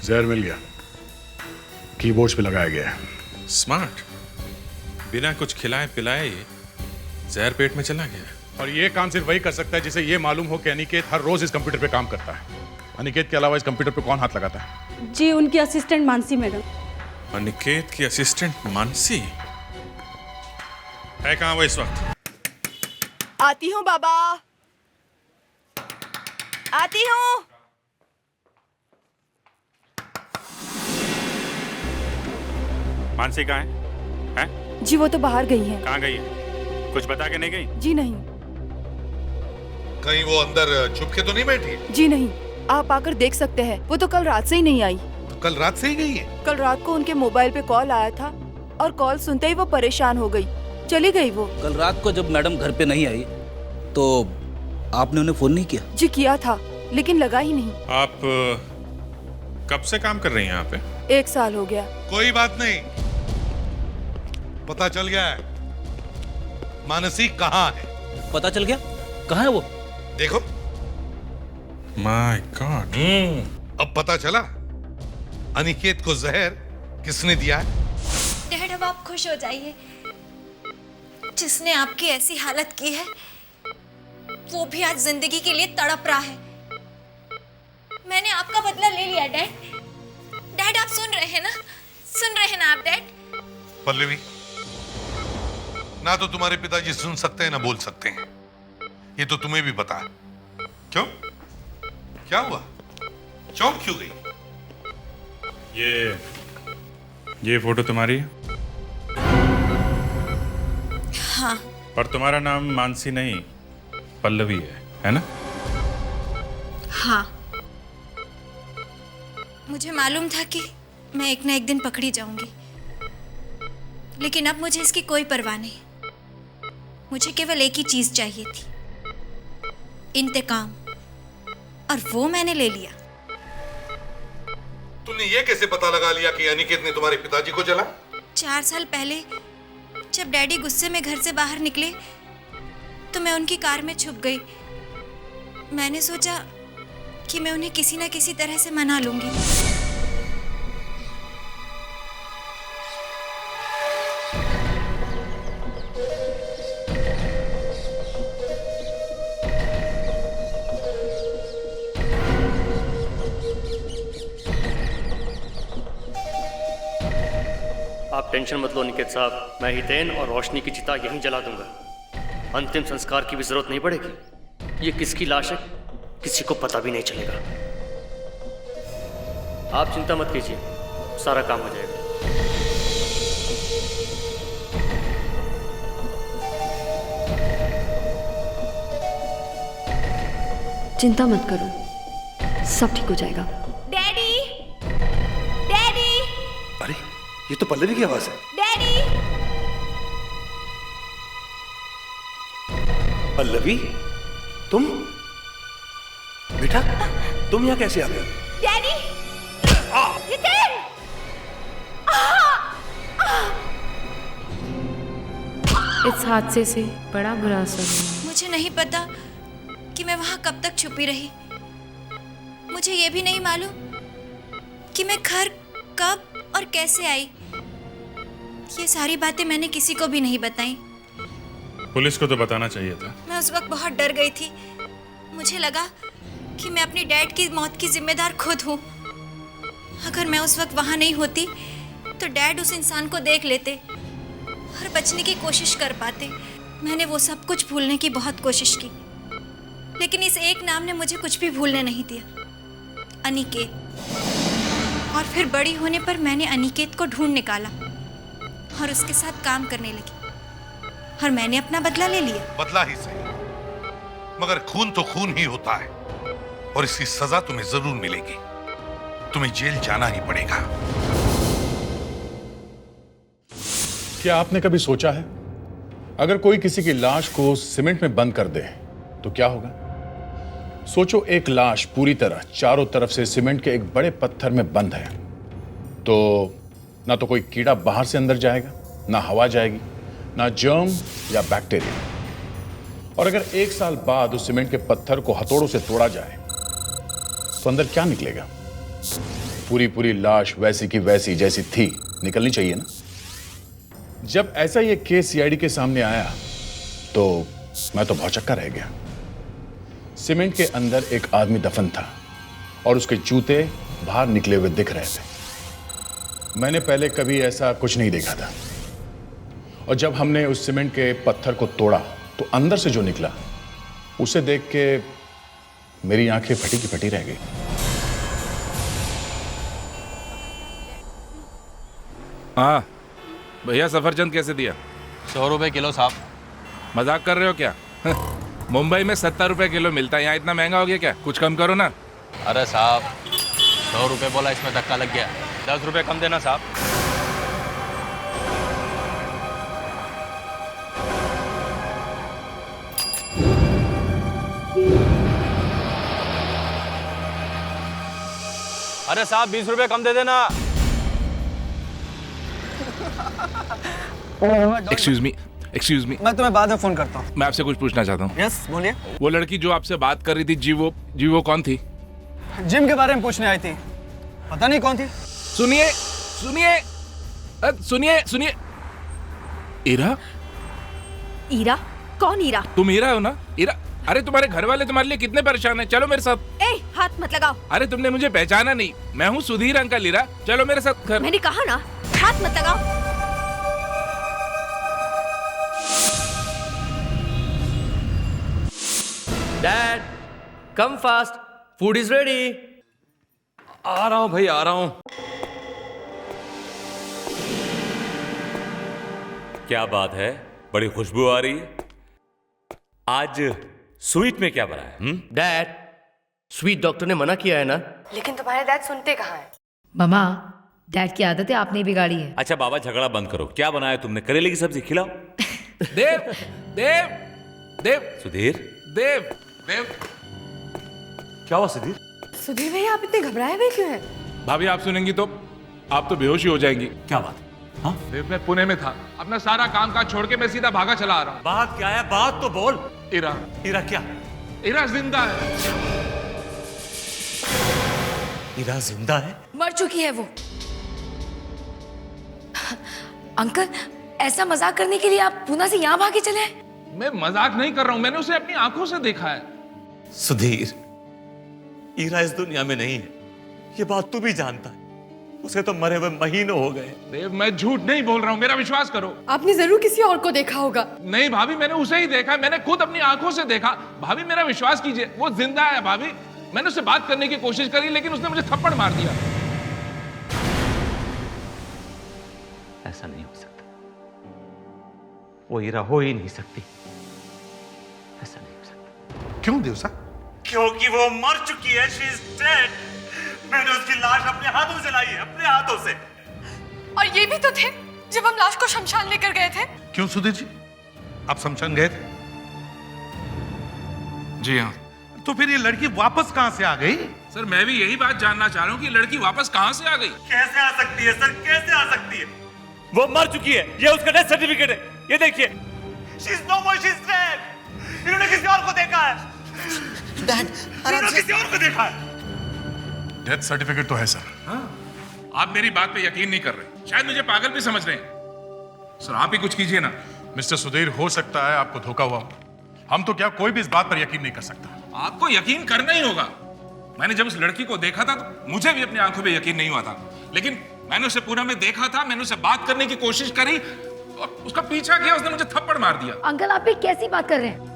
जहर मिल गया, कीबोर्ड्स पे लगाया गया है। स्मार्ट, बिना कुछ खिलाए पिलाए ये जहर पेट में चला गया। और ये काम सिर्फ वही कर सकता है जिसे ये मालूम हो कि अनिकेत हर रोज इस कंप्यूटर पे काम करता है। अनिकेत के अलावा इस कंप्यूटर पे कौन हाथ लगाता है? जी उनकी असिस्टेंट मानसी मैडम। अनिकेत की असिस्टेंट मानसी है कहाँ वो इस वक्त? आती हूँ बाबा, आती हूँ। मानसी कहाँ है? हैं? जी वो तो बाहर गई हैं। कहाँ गई है? कुछ बता के नहीं गई? जी नहीं। कहीं वो अंदर छुप के तो नहीं बैठी? जी नहीं, आप आकर देख सकते हैं। वो तो कल रात से ही नहीं आई। कल रात से ही गई है? कल रात को उनके मोबाइल पे कॉल आया था और कॉल सुनते ही वो परेशान हो गई, चली गई वो। कल रात को जब मैडम घर पे नहीं आई तो आपने उन्हें फोन नहीं किया? जी किया था लेकिन लगा ही नहीं। आप कब से काम कर रही हैं यहाँ पे? 1 साल हो गया। कोई बात नहीं, पता चल गया है मानसी कहाँ है। पता चल गया? कहाँ है वो? देखो। My God. अब पता चला अनिकेत को जहर किसने दिया है। डैड अब आप खुश हो जाइए। जिसने आपकी ऐसी हालत की है वो भी आज जिंदगी के लिए तड़प रहा है। मैंने आपका बदला ले लिया डैड। डैड आप सुन रहे हैं ना? सुन रहे हैं ना आप डैड? पल्लवी, ना तो तुम्हारे पिताजी सुन सकते हैं ना बोल सकते हैं, ये तो तुम्हें भी पता है। क्यों? क्या हुआ? चौंक क्यों गई? ये फोटो तुम्हारी है? हाँ। और तुम्हारा नाम मानसी नहीं पल्लवी है ना? हाँ। मुझे मालूम था कि मैं एक ना एक दिन पकड़ी जाऊंगी, लेकिन अब मुझे इसकी कोई परवाह नहीं। मुझे केवल एक ही चीज चाहिए थी, इंतकाम, और वो मैंने ले लिया। तुमने ये कैसे पता लगा लिया कि अनिकेत ने तुम्हारे पिताजी को जला? 4 साल पहले जब डैडी गुस्से में घर से बाहर निकले तो मैं उनकी कार में छुप गई। मैंने सोचा कि मैं उन्हें किसी ना किसी तरह से मना लूंगी। आप टेंशन मत लो निकेत साहब, मैं हितेन और रोशनी की चिता यहीं जला दूंगा। अंतिम संस्कार की भी जरूरत नहीं पड़ेगी। ये किसकी लाश है किसी को पता भी नहीं चलेगा। आप चिंता मत कीजिए, सारा काम हो जाएगा। चिंता मत करो, सब ठीक हो जाएगा। डैडी, डैडी, अरे ये तो पल्लवी की आवाज है। डैडी, पल्लवी, तुम बेटा, तुम यहाँ कैसे आ गए? डैडी, हितेन! इस हादसे से बड़ा बुरा असर हुआ। मुझे नहीं पता कि मैं वहां कब तक छुपी रही। मुझे ये भी नहीं मालूम कि मैं घर कब और कैसे आई। ये सारी बातें मैंने किसी को भी नहीं बताई। पुलिस को तो बताना चाहिए था। मैं उस वक्त बहुत डर गई थी। मुझे लगा कि मैं अपनी डैड की मौत की जिम्मेदार खुद हूँ। अगर मैं उस वक्त वहाँ नहीं होती तो डैड उस इंसान को देख लेते और बचने की कोशिश कर पाते। मैंने वो सब कुछ भूलने की बहुत कोशिश की, लेकिन इस एक नाम ने मुझे कुछ भी भूलने नहीं दिया, अनिकेत। और फिर बड़ी होने पर मैंने अनिकेत को ढूंढ निकाला और उसके साथ काम करने लगी। और मैंने अपना बदला ले लिया। बदला ही सही, मगर खून तो खून ही होता है और इसकी सजा तुम्हें जरूर मिलेगी। तुम्हें जेल जाना ही पड़ेगा। क्या आपने कभी सोचा है अगर कोई किसी की लाश को सीमेंट में बंद कर दे तो क्या होगा? सोचो, एक लाश पूरी तरह चारों तरफ से सीमेंट के एक बड़े पत्थर में बंद है, तो ना तो कोई कीड़ा बाहर से अंदर जाएगा, ना हवा जाएगी, ना जर्म या बैक्टीरिया। और अगर 1 साल बाद उस सीमेंट के पत्थर को हथौड़ों से तोड़ा जाए तो अंदर क्या निकलेगा? पूरी पूरी लाश वैसी की वैसी जैसी थी निकलनी चाहिए ना। जब ऐसा ये केस सीआईडी के सामने आया तो मैं तो भौचक्का रह गया। सीमेंट के अंदर एक आदमी दफन था और उसके जूते बाहर निकले हुए दिख रहे थे। मैंने पहले कभी ऐसा कुछ नहीं देखा था। और जब हमने उस सीमेंट के पत्थर को तोड़ा तो अंदर से जो निकला उसे देख के मेरी आंखें फटी की फटी रह गई। हाँ भैया, सफरचंद कैसे दिया? 100 रुपए किलो साहब। मजाक कर रहे हो क्या? मुंबई में 70 रुपए किलो मिलता है, यहाँ इतना महंगा हो गया क्या? कुछ कम करो ना। अरे साहब 100 रुपए बोला, इसमें धक्का लग गया। 10 रुपए कम देना साहब। अरे साहब 20 रुपए कम दे देना। एक्सक्यूज मी, मैं तुम्हें बाद में फोन करता हूँ। मैं आपसे कुछ पूछना चाहता हूँ। यस बोलिए। वो लड़की जो आपसे बात कर रही थी जी वो कौन थी? जिम के बारे में पूछने आई थी, पता नहीं कौन थी। सुनिए। ईरा? ईरा? कौन ईरा? तुम ईरा हो ना? ईरा, अरे तुम्हारे घर वाले तुम्हारे लिए कितने परेशान हैं। चलो मेरे साथ। ए, हाथ मत लगाओ। अरे तुमने मुझे पहचाना नहीं, मैं हूँ सुधीर अंकल ईरा। चलो मेरे साथ घर। मैंने कहा ना, हाथ मत लगाओ। Dad, come fast, food is ready. आ रहा हूँ भाई, आ रहा हूँ। क्या बात है, बड़ी खुशबू आ रही है। आज स्वीट में क्या बना है? डैड, स्वीट डॉक्टर ने मना किया है ना। लेकिन तुम्हारे डैड सुनते कहाँ हैं? मामा, डैड की आदत है आपने बिगाड़ी है। अच्छा बाबा, झगड़ा बंद करो। क्या बनाया तुमने? करेले की सब्जी खिलाओ। देव देव देव सुधीर, देव देव। क्या हुआ सुधीर? सुधीर भैया, आप इतने घबराए हुए क्यों हैं? भाभी आप सुनेंगी तो आप तो बेहोश ही हो जाएंगी। क्या बात? हाँ? देव, मैं पुणे में था, अपना सारा काम काज छोड़ के मैं सीधा भागा चला आ रहा हूँ। बात क्या है? बात तो बोल। ईरा। ईरा क्या? ईरा जिंदा है। ईरा जिंदा है? मर चुकी है वो। अंकल, ऐसा मजाक करने के लिए आप पूना से यहाँ भागे चले? मैं मजाक नहीं कर रहा हूँ, मैंने उसे अपनी आंखों से देखा है। सुधीर, ईरा इस दुनिया में नहीं है, ये बात तू भी जानता है। उसे तो मरे हुए महीनों हो गए। देव, मैं झूठ नहीं बोल रहा हूँ, मेरा विश्वास करो। आपने जरूर किसी और को देखा होगा। नहीं भाभी, मैंने उसे ही देखा, मैंने खुद अपनी आंखों से देखा। भाभी मेरा विश्वास कीजिए, वो जिंदा है। भाभी, मैंने उससे बात करने की कोशिश करी लेकिन उसने मुझे थप्पड़ मार दिया। ऐसा नहीं हो सकता, वो ईरा हो ही नहीं सकती। ऐसा नहीं हो सकता। क्यों देवसा? क्योंकि वो मर चुकी है। She is dead. मैंने उसकी लाश अपने हाथों से लाई है, अपने हाथों से। और ये भी तो थे जब हम लाश को शमशान लेकर गए थे। क्यों सुधीर जी, आप शमशान गए थे? जी हाँ। तो फिर ये लड़की वापस कहां से आ गई? सर, मैं भी यही बात जानना चाह रहा हूँ कि लड़की वापस कहां से आ गई। कैसे आ सकती है सर, कैसे आ सकती है? वो मर चुकी है, ये उसका डेथ सर्टिफिकेट है, ये देखिए। She is no more, she is dead. इन्होंने किसी और को देखा है। डैड, इन्होंने किसी और को देखा है। डेथ सर्टिफिकेट तो है सर। हाँ? आप मेरी बात पे यकीन नहीं कर रहे, शायद मुझे पागल भी समझ रहे हैं। सर आप ही कुछ कीजिए ना। मिस्टर सुधीर, हो सकता है आपको धोखा हुआ हो। हम तो क्या, कोई भी इस बात पर यकीन नहीं कर सकता। आपको यकीन करना ही होगा। मैंने जब उस लड़की को देखा था तो मुझे भी अपनी आंखों पे यकीन नहीं हुआ था, लेकिन मैंने उसे पुणे में देखा था, मैंने उसे बात करने की कोशिश करी और उसका पीछा किया, उसने मुझे थप्पड़ मार दिया। अंकल, आप ये कैसी बात कर रहे हैं?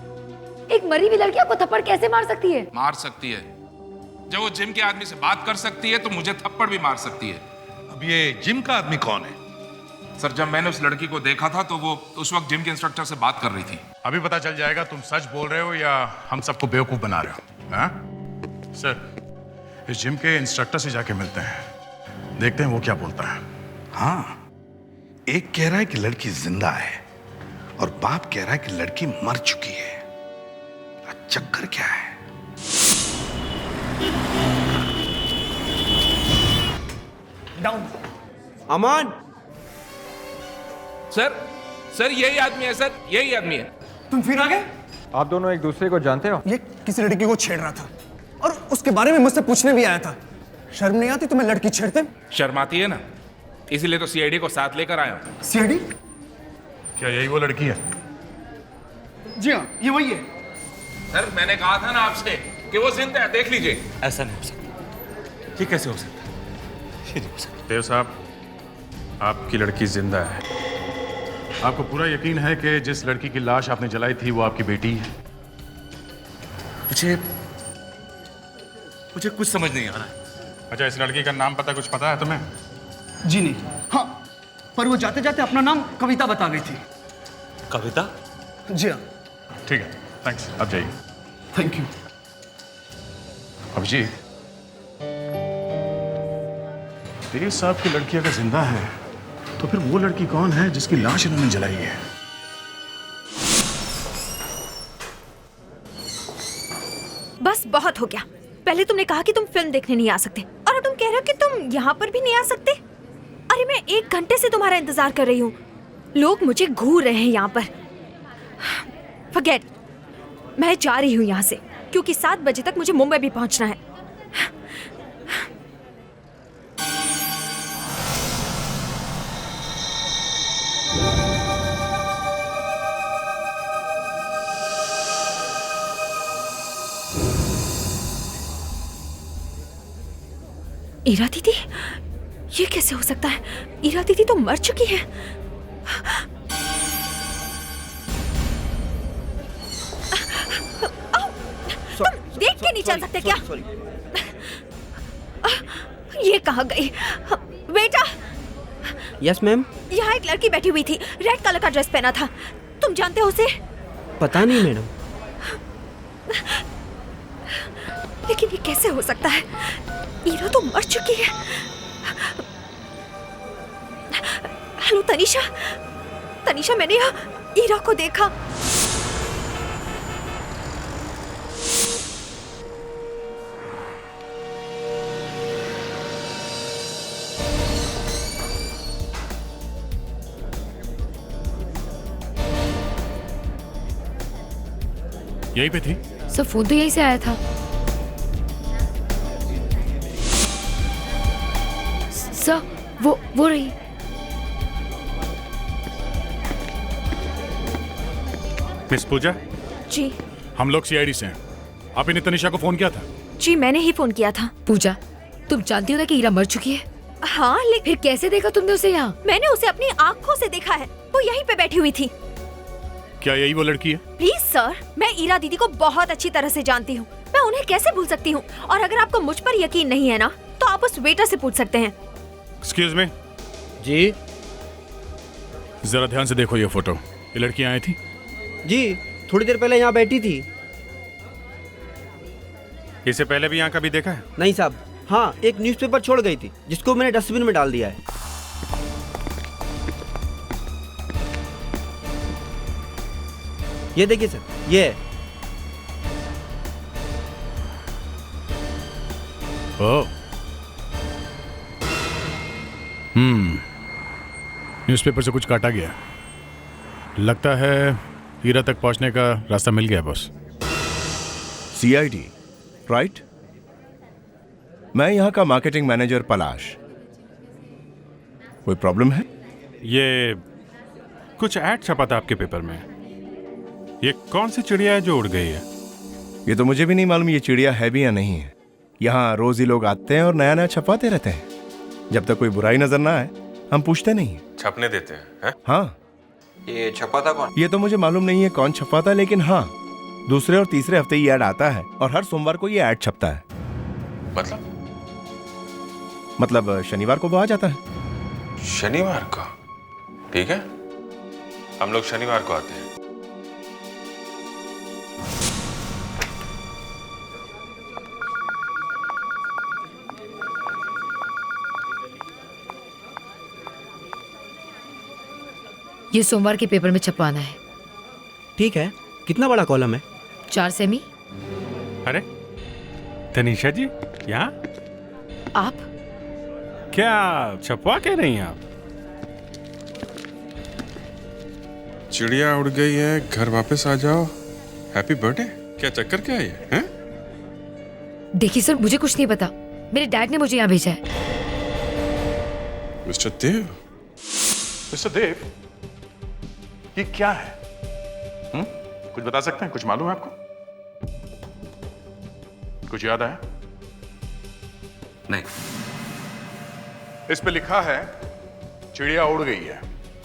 एक मरी हुई लड़की आपको थप्पड़ कैसे मार सकती है? मार सकती है। जब वो जिम के आदमी से बात कर सकती है तो मुझे थप्पड़ भी मार सकती है। अब ये जिम का आदमी कौन है? सर जब मैंने उस लड़की को देखा था तो वो उस वक्त जिम के इंस्ट्रक्टर से बात कर रही थी। अभी पता चल जाएगा तुम सच बोल रहे हो या हम सबको बेवकूफ बना रहे हो। हाँ? सर, इस जिम के इंस्ट्रक्टर से जाके मिलते हैं, देखते हैं वो क्या बोलता है। हाँ, एक कह रहा है कि लड़की जिंदा है और बाप कह रहा है कि लड़की मर चुकी है। चक्कर क्या है? डाउन। अमान। सर यही आदमी है सर, यही आदमी है। तुम फिर आ गए? आप दोनों एक दूसरे को जानते हो? ये किसी लड़की को छेड़ रहा था और उसके बारे में मुझसे पूछने भी आया था। शर्म नहीं आती तुम्हें लड़की छेड़ते? शर्माती है ना, इसीलिए तो सीआईडी को साथ लेकर आया। सीआईडी? क्या यही वो लड़की है? जी हाँ, ये वही है। सर मैंने कहा था ना आपसे कि वो जिंदा है, देख लीजिए। ऐसा नहीं हो सकता। ये कैसे हो सकता है? ये नहीं हो सकता। देव साहब, आपकी लड़की जिंदा है। आपको पूरा यकीन है कि जिस लड़की की लाश आपने जलाई थी वो आपकी बेटी है? मुझे कुछ समझ नहीं आ रहा है। अच्छा, इस लड़की का नाम कुछ पता है तुम्हें? जी नहीं। हाँ, पर वो जाते जाते अपना नाम कविता बता गई थी। कविता? जी हाँ। ठीक है, थैंक्स, आप जाइए। Thank you. अभिजीत, देव साहब की लड़की अगर जिंदा है तो फिर वो लड़की कौन है जिसकी लाश इन्होंने जलाई है? बस बहुत हो गया। पहले तुमने कहा कि तुम फिल्म देखने नहीं आ सकते और अब तुम कह रहे हो कि तुम यहाँ पर भी नहीं आ सकते। अरे मैं 1 घंटे से तुम्हारा इंतजार कर रही हूँ। लोग मुझे घूर रहे हैं यहाँ पर। फॉरगेट, मैं जा रही हूँ यहाँ से क्योंकि 7 बजे तक मुझे मुंबई भी पहुँचना है। ईरा दीदी, ये कैसे हो सकता है? ईरा दीदी तो मर चुकी है। तुम देख के नहीं चल सकते क्या? ये कहाँ गई? बेटा। Yes ma'am. यहाँ एक लड़की बैठी हुई थी, रेड कलर का ड्रेस पहना था। तुम जानते हो उसे? पता नहीं मैडम। लेकिन ये कैसे हो सकता है? ईरा तो मर चुकी है। हेलो तनीषा, तनीषा, मैंने यहाँ ईरा को देखा। यहीं पे थी? सर फोन तो यहीं से आया था। सर वो रही। मिस पूजा? जी। हम लोग सीआईडी से हैं। आप इन्हें तनिषा को फोन किया था? जी मैंने ही फोन किया था। पूजा, तुम जानती हो ना कि ईरा मर चुकी है? हाँ, लेकिन फिर कैसे देखा तुमने उसे यहाँ? मैंने उसे अपनी आँखों से देखा है। वो यहीं पे बैठी हुई थी। क्या यही वो लड़की है? प्लीज सर, मैं ईरा दीदी को बहुत अच्छी तरह से जानती हूँ। मैं उन्हें कैसे भूल सकती हूँ? और अगर आपको मुझ पर यकीन नहीं है ना, तो आप उस वेटर से पूछ सकते हैं। Excuse me. जी। जरा ध्यान से देखो ये फोटो। ये लड़की आई थी? जी, थोड़ी देर पहले यहाँ बैठी थी। इसे पहले भी यहाँ कभी देखा है? नहीं साहब। हाँ, एक न्यूज़पेपर छोड़ गई थी जिसको मैंने डस्टबिन में डाल दिया है। ये देखिए सर, ये। ओह। न्यूज़पेपर से कुछ काटा गया। लगता है हीरा तक पहुंचने का रास्ता मिल गया बॉस। CID, right? मैं यहाँ का मार्केटिंग मैनेजर पलाश। कोई प्रॉब्लम है? ये कुछ ऐड छपा था आपके पेपर में। ये कौन सी चिड़िया है जो उड़ गई है? ये तो मुझे भी नहीं मालूम ये चिड़िया है भी या नहीं है। यहाँ रोज ही लोग आते हैं और नया नया छपाते रहते हैं। जब तक कोई बुराई नजर ना आए हम पूछते नहीं। छपने देते हैं? हाँ। ये छपाता कौन? ये तो मुझे मालूम नहीं है कौन छपाता, लेकिन हाँ, दूसरे और तीसरे हफ्ते ये ऐड आता है और हर सोमवार को ये ऐड छपता है। मतलब शनिवार को वो आ जाता है। शनिवार का? ठीक है, हम लोग शनिवार को आते हैं। ये सोमवार के पेपर में छपवाना है। ठीक है, कितना बड़ा कॉलम है? 4 सेमी। अरे तनीषा जी यहाँ? आप क्या छपवा के नहीं आप? चिड़िया उड़ गई है, घर वापस आ जाओ। Happy birthday. क्या चक्कर क्या है ये? देखिए सर, मुझे कुछ नहीं पता, मेरे डैड ने मुझे यहाँ भेजा है। मिस्टर देव। मिस्टर देव, ये क्या है? कुछ बता सकते हैं? कुछ मालूम है आपको? कुछ याद आया? नहीं। इस पे लिखा है चिड़िया उड़ गई है,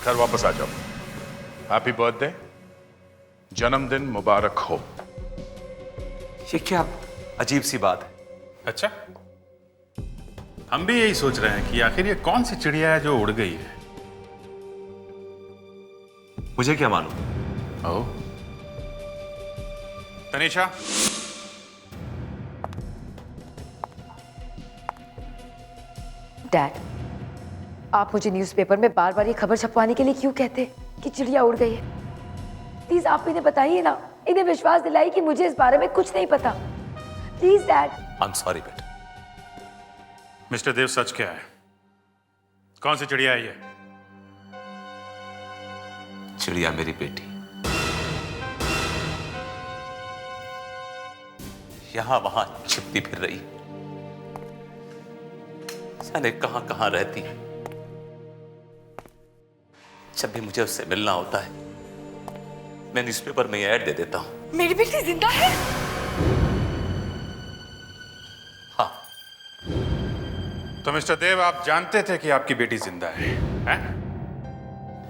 घर वापस आ जाओ। हैप्पी बर्थडे, जन्मदिन मुबारक हो। ये क्या अजीब सी बात है। अच्छा, हम भी यही सोच रहे हैं कि आखिर ये कौन सी चिड़िया है जो उड़ गई है। मुझे क्या मालूम? ओह, तनीषा, डैड, आप मुझे न्यूज़पेपर में बार बार ये खबर छपवाने के लिए क्यों कहते कि चिड़िया उड़ गई है? प्लीज आप इन्हें बताइए ना, इन्हें विश्वास दिलाइए कि मुझे इस बारे में कुछ नहीं पता। Please dad. I am sorry बेटा। मिस्टर देव, सच क्या है? कौन सी चिड़िया है ये? चिड़िया मेरी बेटी यहां वहां छिपती फिर रही, जाने कहां कहां रहती है। जब भी मुझे उससे मिलना होता है, मैं न्यूज़पेपर में ऐड दे देता हूं। मेरी बेटी जिंदा है? हाँ। तो मिस्टर देव, आप जानते थे कि आपकी बेटी जिंदा है, हैं?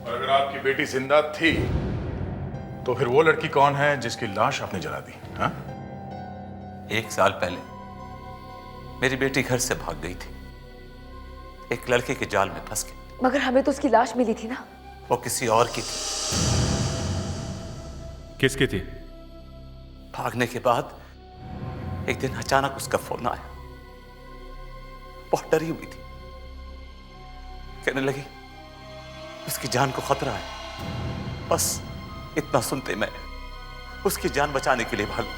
और अगर आपकी बेटी जिंदा थी तो फिर वो लड़की कौन है जिसकी लाश आपने जला दी? हाँ? 1 साल पहले मेरी बेटी घर से भाग गई थी, एक लड़के के जाल में फंस गई। मगर हमें तो उसकी लाश मिली थी ना। वो किसी और की थी। किसकी थी? भागने के बाद एक दिन अचानक उसका फोन आया। बहुत डरी हुई थी, कहने लगी उसकी जान को खतरा है। बस इतना सुनते मैं उसकी जान बचाने के लिए भागा।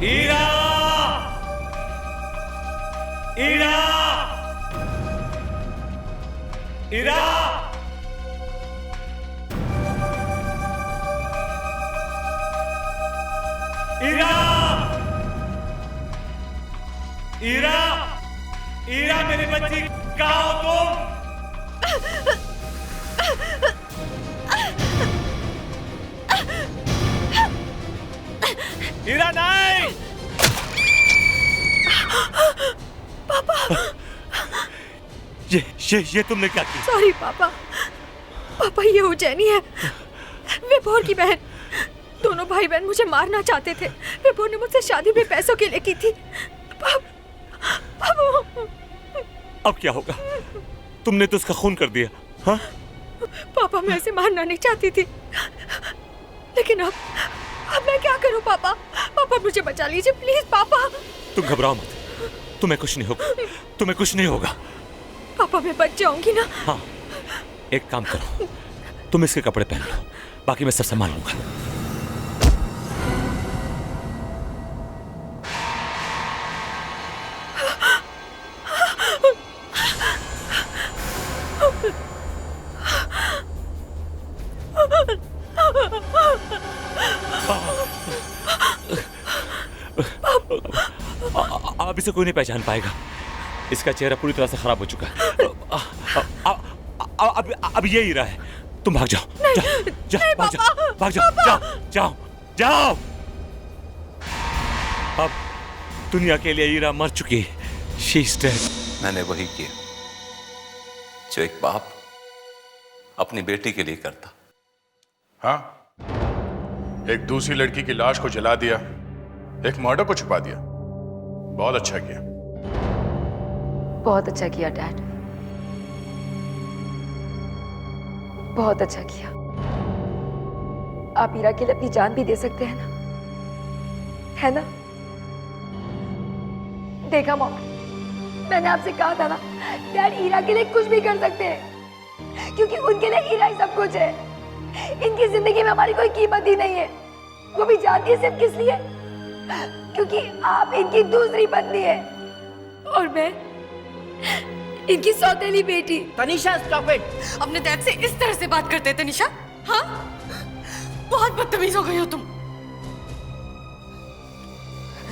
ईरा! ईरा! ईरा! ईरा! ईरा! ईरा मेरी बच्ची, कहाँ हो तुम? ईरा नहीं! पापा! ये तुमने क्या किया? सॉरी पापा। पापा, ये उज्जैनी है, विभोर की बहन। दोनों भाई बहन मुझे मारना चाहते थे। विभोर ने मुझसे शादी भी पैसों के लिए की थी। अब क्या होगा? तुमने तो उसका खून कर दिया। हाँ? पापा, मैं ऐसे मारना नहीं चाहती थी, लेकिन अब मैं क्या करूं पापा? पापा मुझे बचा लीजिए प्लीज पापा। तुम घबराओ मत, तुम्हें कुछ नहीं होगा, तुम्हें कुछ नहीं होगा। पापा, मैं बच जाऊंगी ना? हाँ, एक काम करो, तुम इसके कपड़े पहन लो, बाकी मैं सब संभाल लूंगा। अब इसे कोई नहीं पहचान पाएगा, इसका चेहरा पूरी तरह से खराब हो चुका है। अब ये हीरा है। तुम भाग जाओ, जाओ, भाग जाओ, भाग जाओ, जाओ, जाओ, जाओ। अब दुनिया के लिए हीरा मर चुकी है, शी इज डेड। मैंने वही किया जो एक बाप अपनी बेटी के लिए करता। हाँ, एक दूसरी लड़की की लाश को जला दिया, एक मर्डर को छुपा दिया। बहुत अच्छा किया। बहुत अच्छा किया डैड, बहुत अच्छा किया। आप ईरा के लिए अपनी जान भी दे सकते हैं ना, है ना? देखा मॉम, मैंने आपसे कहा था ना, डैड ईरा के लिए कुछ भी कर सकते हैं, क्योंकि उनके लिए ईरा ही सब कुछ है। इनकी जिंदगी में हमारी कोई कीमत ही नहीं है। वो भी जानती है सिर्फ किस लिए? क्योंकि आप इनकी दूसरी पत्नी है और मैं इनकी सौतेली बेटी। Tanisha stop it. अपने डैड से इस तरह से बात करते हैं तनिषा? हाँ, बहुत बदतमीज हो गई हो तुम।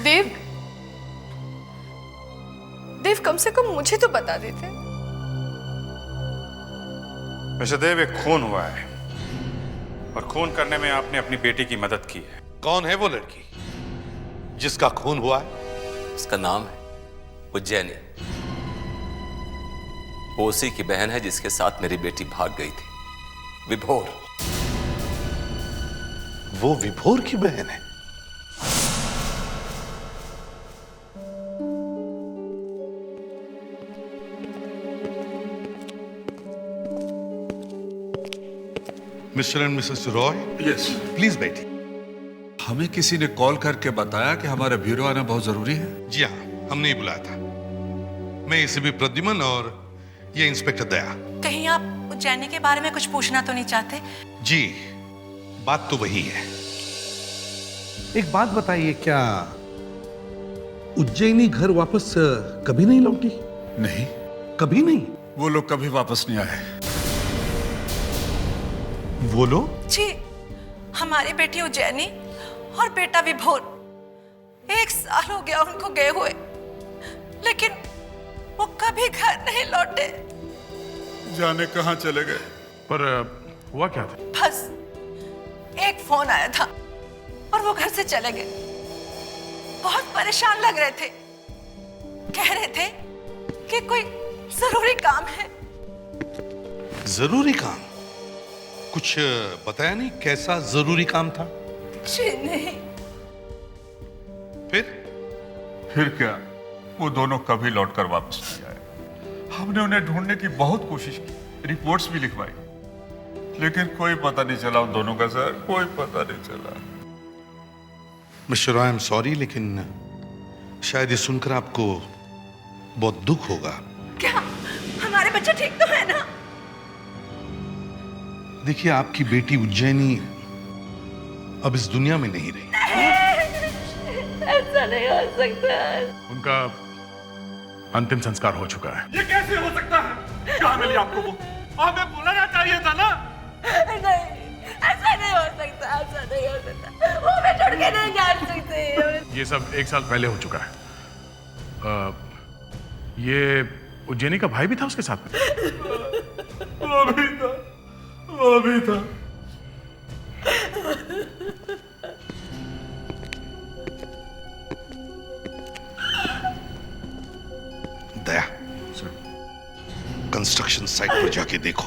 देव, देव कम से कम मुझे तो बता देते। वैसे देव, एक खून हुआ है और खून करने में आपने अपनी बेटी की मदद की है। कौन है वो लड़की जिसका खून हुआ है? उसका नाम है उज्जैनी। वो उसी की बहन है जिसके साथ मेरी बेटी भाग गई थी, विभोर। वो विभोर की बहन है? Mister and Mrs Roy. Yes, please बैठिए। हमें किसी ने कॉल करके बताया कि हमारा ब्यूरो आना बहुत जरूरी है। जी हाँ, हमने ही बुलाया था। मैं एसीपी प्रद्युमन और ये इंस्पेक्टर दया। कहीं आप उज्जैनी के बारे में कुछ पूछना तो नहीं चाहते? जी, बात तो वही है। एक बात बताइए, क्या उज्जैनी घर वापस कभी नहीं लौटी? नहीं, कभी नहीं। वो लोग कभी वापस नहीं आए। वो लोग? जी, हमारी बेटी उज्जैनी और बेटा विभोर 1 साल हो गया उनको गए हुए, लेकिन वो कभी घर नहीं लौटे। जाने कहां चले गए। पर हुआ क्या था? बस एक फोन आया था और वो घर से चले गए। बहुत परेशान लग रहे थे, कह रहे थे कि कोई जरूरी काम है। जरूरी काम? कुछ बताया नहीं कैसा जरूरी काम था? जी नहीं। फिर क्या? वो दोनों कभी लौटकर वापस नहीं आए। हमने उन्हें ढूंढने की बहुत कोशिश की, रिपोर्ट्स भी लिखवाई, लेकिन कोई पता नहीं चला उन दोनों का सर, कोई पता नहीं चला। Mister Roy, I am sorry, लेकिन शायद ये सुनकर आपको बहुत दुख होगा। क्या हमारे बच्चे ठीक तो है ना? देखिए, आपकी बेटी उज्जैनी अब इस दुनिया में नहीं रही। ऐसा नहीं हो सकता। उनका अंतिम संस्कार हो चुका है। ये कैसे हो सकता है? कहाँ मिली आपको वो? हमें बुलाना चाहिए था ना। नहीं, ऐसा नहीं हो सकता, ऐसा नहीं हो सकता। वो हमें छोड़ के नहीं जा सकते। ये सब 1 साल पहले हो चुका है। ये उज्जैनी का भाई भी था उसके साथ में? वो भी था, वो भी था। दया, कंस्ट्रक्शन साइट पर जाके देखो।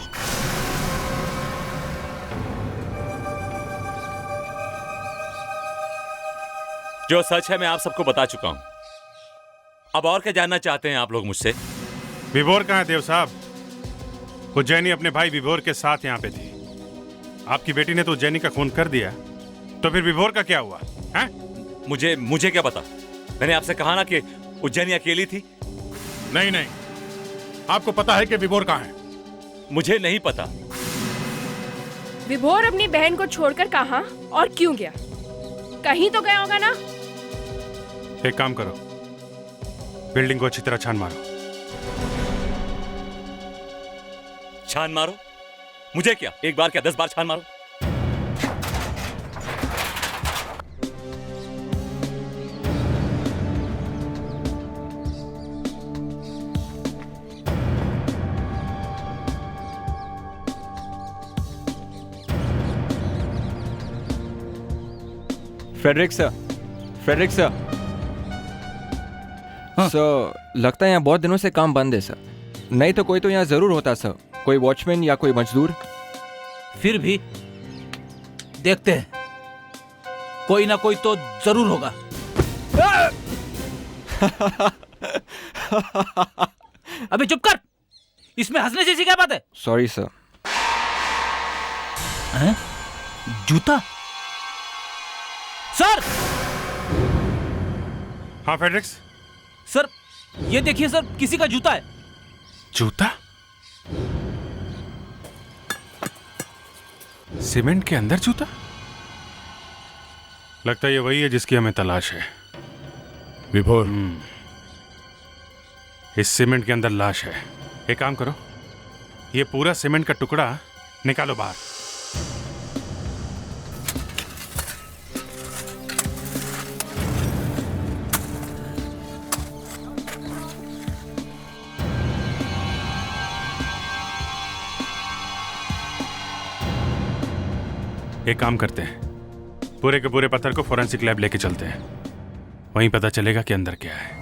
जो सच है मैं आप सबको बता चुका हूं। अब और क्या जानना चाहते हैं आप लोग मुझसे? विभोर कहाँ है देव साहब? उज्जैनी अपने भाई विभोर के साथ यहाँ पे थी। आपकी बेटी ने तो उज्जैनी का खून कर दिया, तो फिर विभोर का क्या हुआ है? मुझे क्या पता? मैंने आपसे कहा ना कि उज्जैनी अकेली थी। नहीं नहीं, आपको पता है कि विभोर कहाँ है? मुझे नहीं पता। विभोर अपनी बहन को छोड़कर कहाँ और क्यों गया? कहीं तो गया होगा ना? एक काम करो, बिल्डिंग को अच्छी तरह छान मारो। छान मारो? मुझे क्या, एक बार क्या 10 बार छान मारो? Frederick sir, Frederick sir. Sir, लगता है यहाँ बहुत दिनों से काम बंद है सर। नहीं तो कोई तो यहाँ जरूर होता सर, कोई वॉचमैन या कोई मजदूर। फिर भी देखते हैं, कोई ना कोई तो जरूर होगा। अबे चुप कर, इसमें हंसने जैसी क्या बात है? Sorry sir. हैं? जूता? सर! हाँ फेड्रिक्स। सर ये देखिए सर, किसी का जूता है। जूता? सीमेंट के अंदर जूता? लगता है ये वही है जिसकी हमें तलाश है। विभोर, इस सीमेंट के अंदर लाश है। एक काम करो, ये पूरा सीमेंट का टुकड़ा निकालो बाहर। एक काम करते हैं, पूरे के पूरे पत्थर को फोरेंसिक लैब लेके चलते हैं, वहीं पता चलेगा कि अंदर क्या है।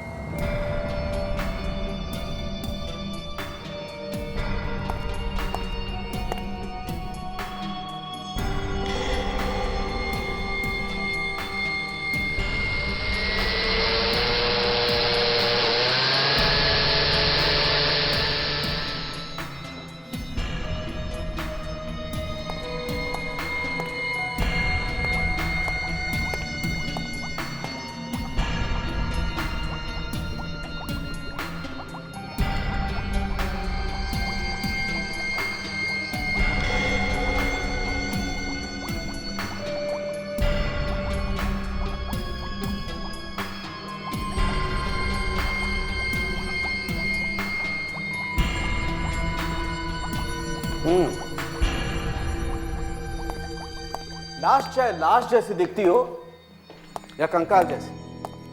लाश चाहे लाश जैसी दिखती हो या कंकाल जैसी,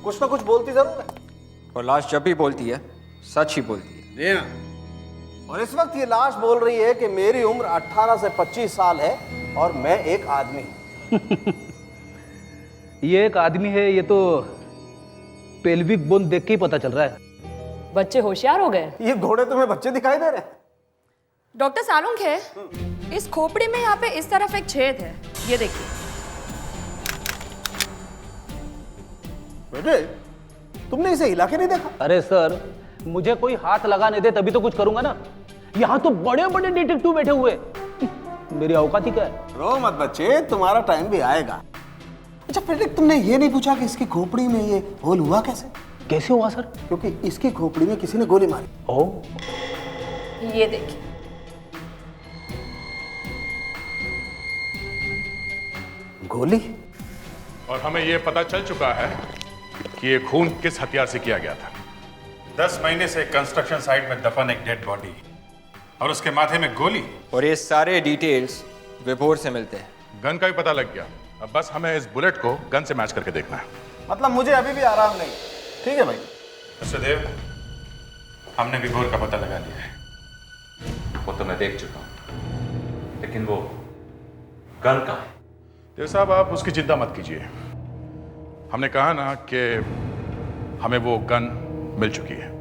कुछ ना कुछ बोलती जरूर है। और लाश जब भी बोलती है सच ही बोलती है। जी हाँ। और इस वक्त ये लाश बोल रही है कि मेरी उम्र 18 से 25 साल है और मैं एक आदमी हूं। ये एक आदमी है, ये तो पेल्विक बोन देख के ही पता चल रहा है। बच्चे होशियार हो गए। ये घोड़े तुम्हें बच्चे दिखाई दे रहे हैं? डॉक्टर सालुंग है, इस खोपड़ी में यहाँ पे इस तरफ एक छेद है, ये देखिए। बेटे, तुमने इसे हिला के नहीं देखा? अरे सर, मुझे कोई हाथ लगाने दे तभी तो कुछ करूंगा ना। यहाँ तो बड़े बड़े डिटेक्टिव बैठे हुए, मेरी औकात ही क्या है। रो मत बच्चे, तुम्हारा टाइम भी आएगा। अच्छा फ्रेडरिक, तुमने ये नहीं पूछा कि इसकी खोपड़ी में ये होल हुआ कैसे? कैसे हुआ सर? क्योंकि इसकी खोपड़ी में किसी ने गोली मारी। ओ, ये देखिए। गोली? और हमें यह पता चल चुका है कि ये खून किस हथियार से किया गया था। 10 महीने से कंस्ट्रक्शन साइट में दफन एक डेड बॉडी और उसके माथे में गोली। और ये सारे डिटेल्स विभोर से मिलते हैं। गन का भी पता लग गया, अब बस हमें इस बुलेट को गन से मैच करके देखना है। मतलब मुझे अभी भी आराम नहीं। ठीक है भाई। सदेव, हमने विभोर का पता लगा लिया है। वो तो मैं देख चुका हूं, लेकिन वो गन कहाँ है? देव साहब, आप उसकी चिंता मत कीजिए। हमने कहा ना कि हमें वो गन मिल चुकी है।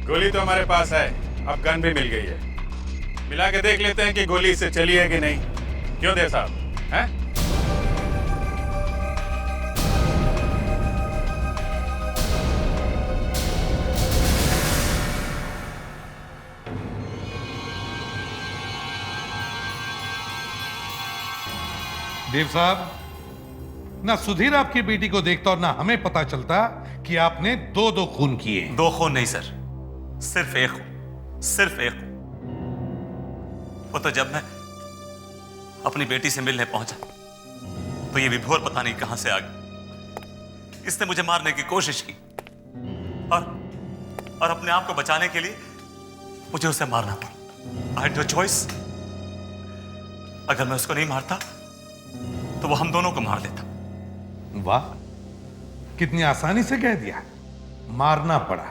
गोली तो हमारे पास है, अब गन भी मिल गई है। मिला के देख लेते हैं कि गोली इससे चली है कि नहीं। क्यों देव साहब, हैं? देव साहब, ना सुधीर आपकी बेटी को देखता और ना हमें पता चलता कि आपने दो खून किए। 2 खून नहीं सर, सिर्फ एक खून, सिर्फ एक खून। वो तो जब मैं अपनी बेटी से मिलने पहुंचा तो ये विभोर पता नहीं कहां से आ गया। इसने मुझे मारने की कोशिश की और अपने आप को बचाने के लिए मुझे उसे मारना पड़ा। I had no choice. अगर मैं उसको नहीं मारता तो वो हम दोनों को मार देता। वाह, कितनी आसानी से कह दिया, मारना पड़ा।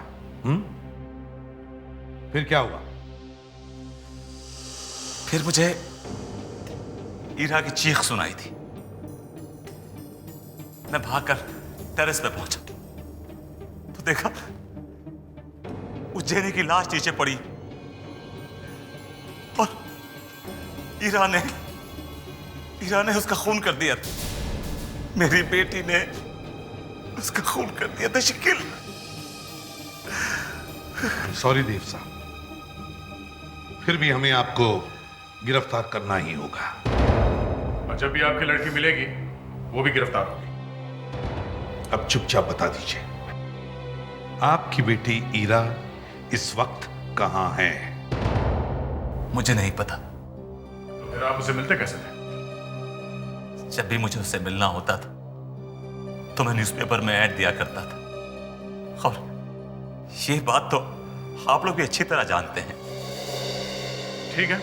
फिर क्या हुआ? फिर मुझे ईरा की चीख सुनाई थी। मैं भागकर टेरेस पे पहुंचा तो देखा उज्जैनी की लाश नीचे पड़ी और ईरा ने उसका खून कर दिया। मेरी बेटी ने उसका खून कर दिया था। शकील, सॉरी देव साहब, फिर भी हमें आपको गिरफ्तार करना ही होगा। और जब भी आपकी लड़की मिलेगी वो भी गिरफ्तार होगी। अब चुपचाप बता दीजिए, आपकी बेटी ईरा इस वक्त कहां है? मुझे नहीं पता। तो फिर आप उसे मिलते कैसे थे? जब भी मुझे उससे मिलना होता था तो मैं न्यूज़पेपर में ऐड दिया करता था, और ये बात तो आप लोग भी अच्छी तरह जानते हैं। ठीक है,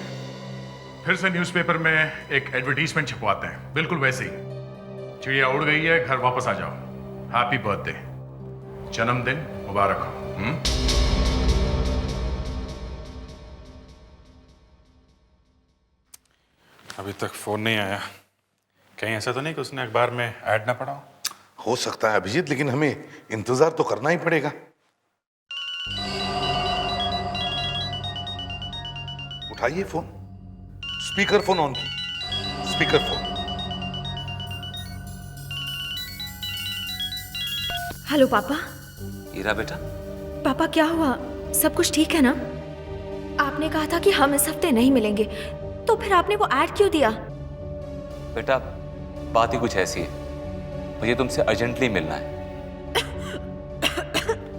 फिर से न्यूज़पेपर में एक एडवर्टीजमेंट छपवाते हैं, बिल्कुल वैसे ही। चिड़िया उड़ गई है, घर वापस आ जाओ। हैप्पी बर्थडे, जन्मदिन मुबारक हो। अभी तक फोन नहीं आया। कहीं ऐसा तो नहीं कि उसने अखबार में ऐड ना पढ़ा हो सकता है अभिजीत, लेकिन हमें इंतजार तो करना ही पड़ेगा। उठाइए फोन, स्पीकर फोन ऑन की, स्पीकर फोन। हेलो पापा। ईरा बेटा। पापा क्या हुआ, सब कुछ ठीक है ना? आपने कहा था कि हम इस हफ्ते नहीं मिलेंगे, तो फिर आपने वो ऐड क्यों दिया? बेटा बात ही कुछ ऐसी है, मुझे तुमसे अर्जेंटली मिलना है।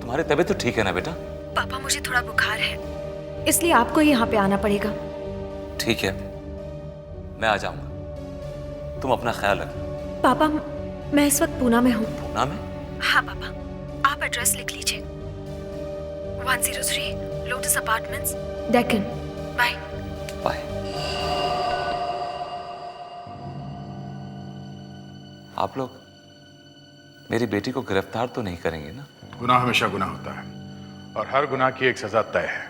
तुम्हारी तबीयत तो ठीक है ना बेटा? पापा मुझे थोड़ा बुखार है, इसलिए आपको यहाँ पे आना पड़ेगा। ठीक है, मैं आ जाऊंगा, तुम अपना ख्याल रखना। पापा मैं इस वक्त पूना में हूँ। पूना में? हाँ पापा, आप एड्रेस लिख लीजिए। 103 lotus apartments, Deccan. Bye bye. आप लोग मेरी बेटी को गिरफ्तार तो नहीं करेंगे ना? गुनाह हमेशा गुनाह होता है और हर गुनाह की एक सजा तय है।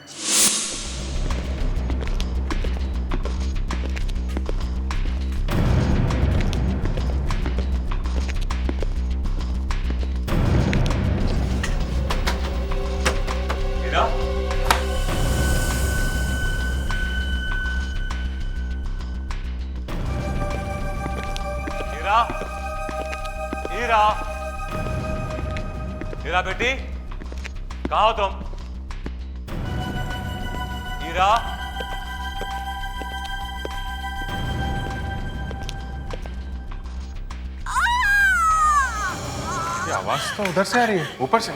हीरा बेटी, कहाँ हो तुम? हीरा, ये आवाज तो उधर से आ रही है, ऊपर से।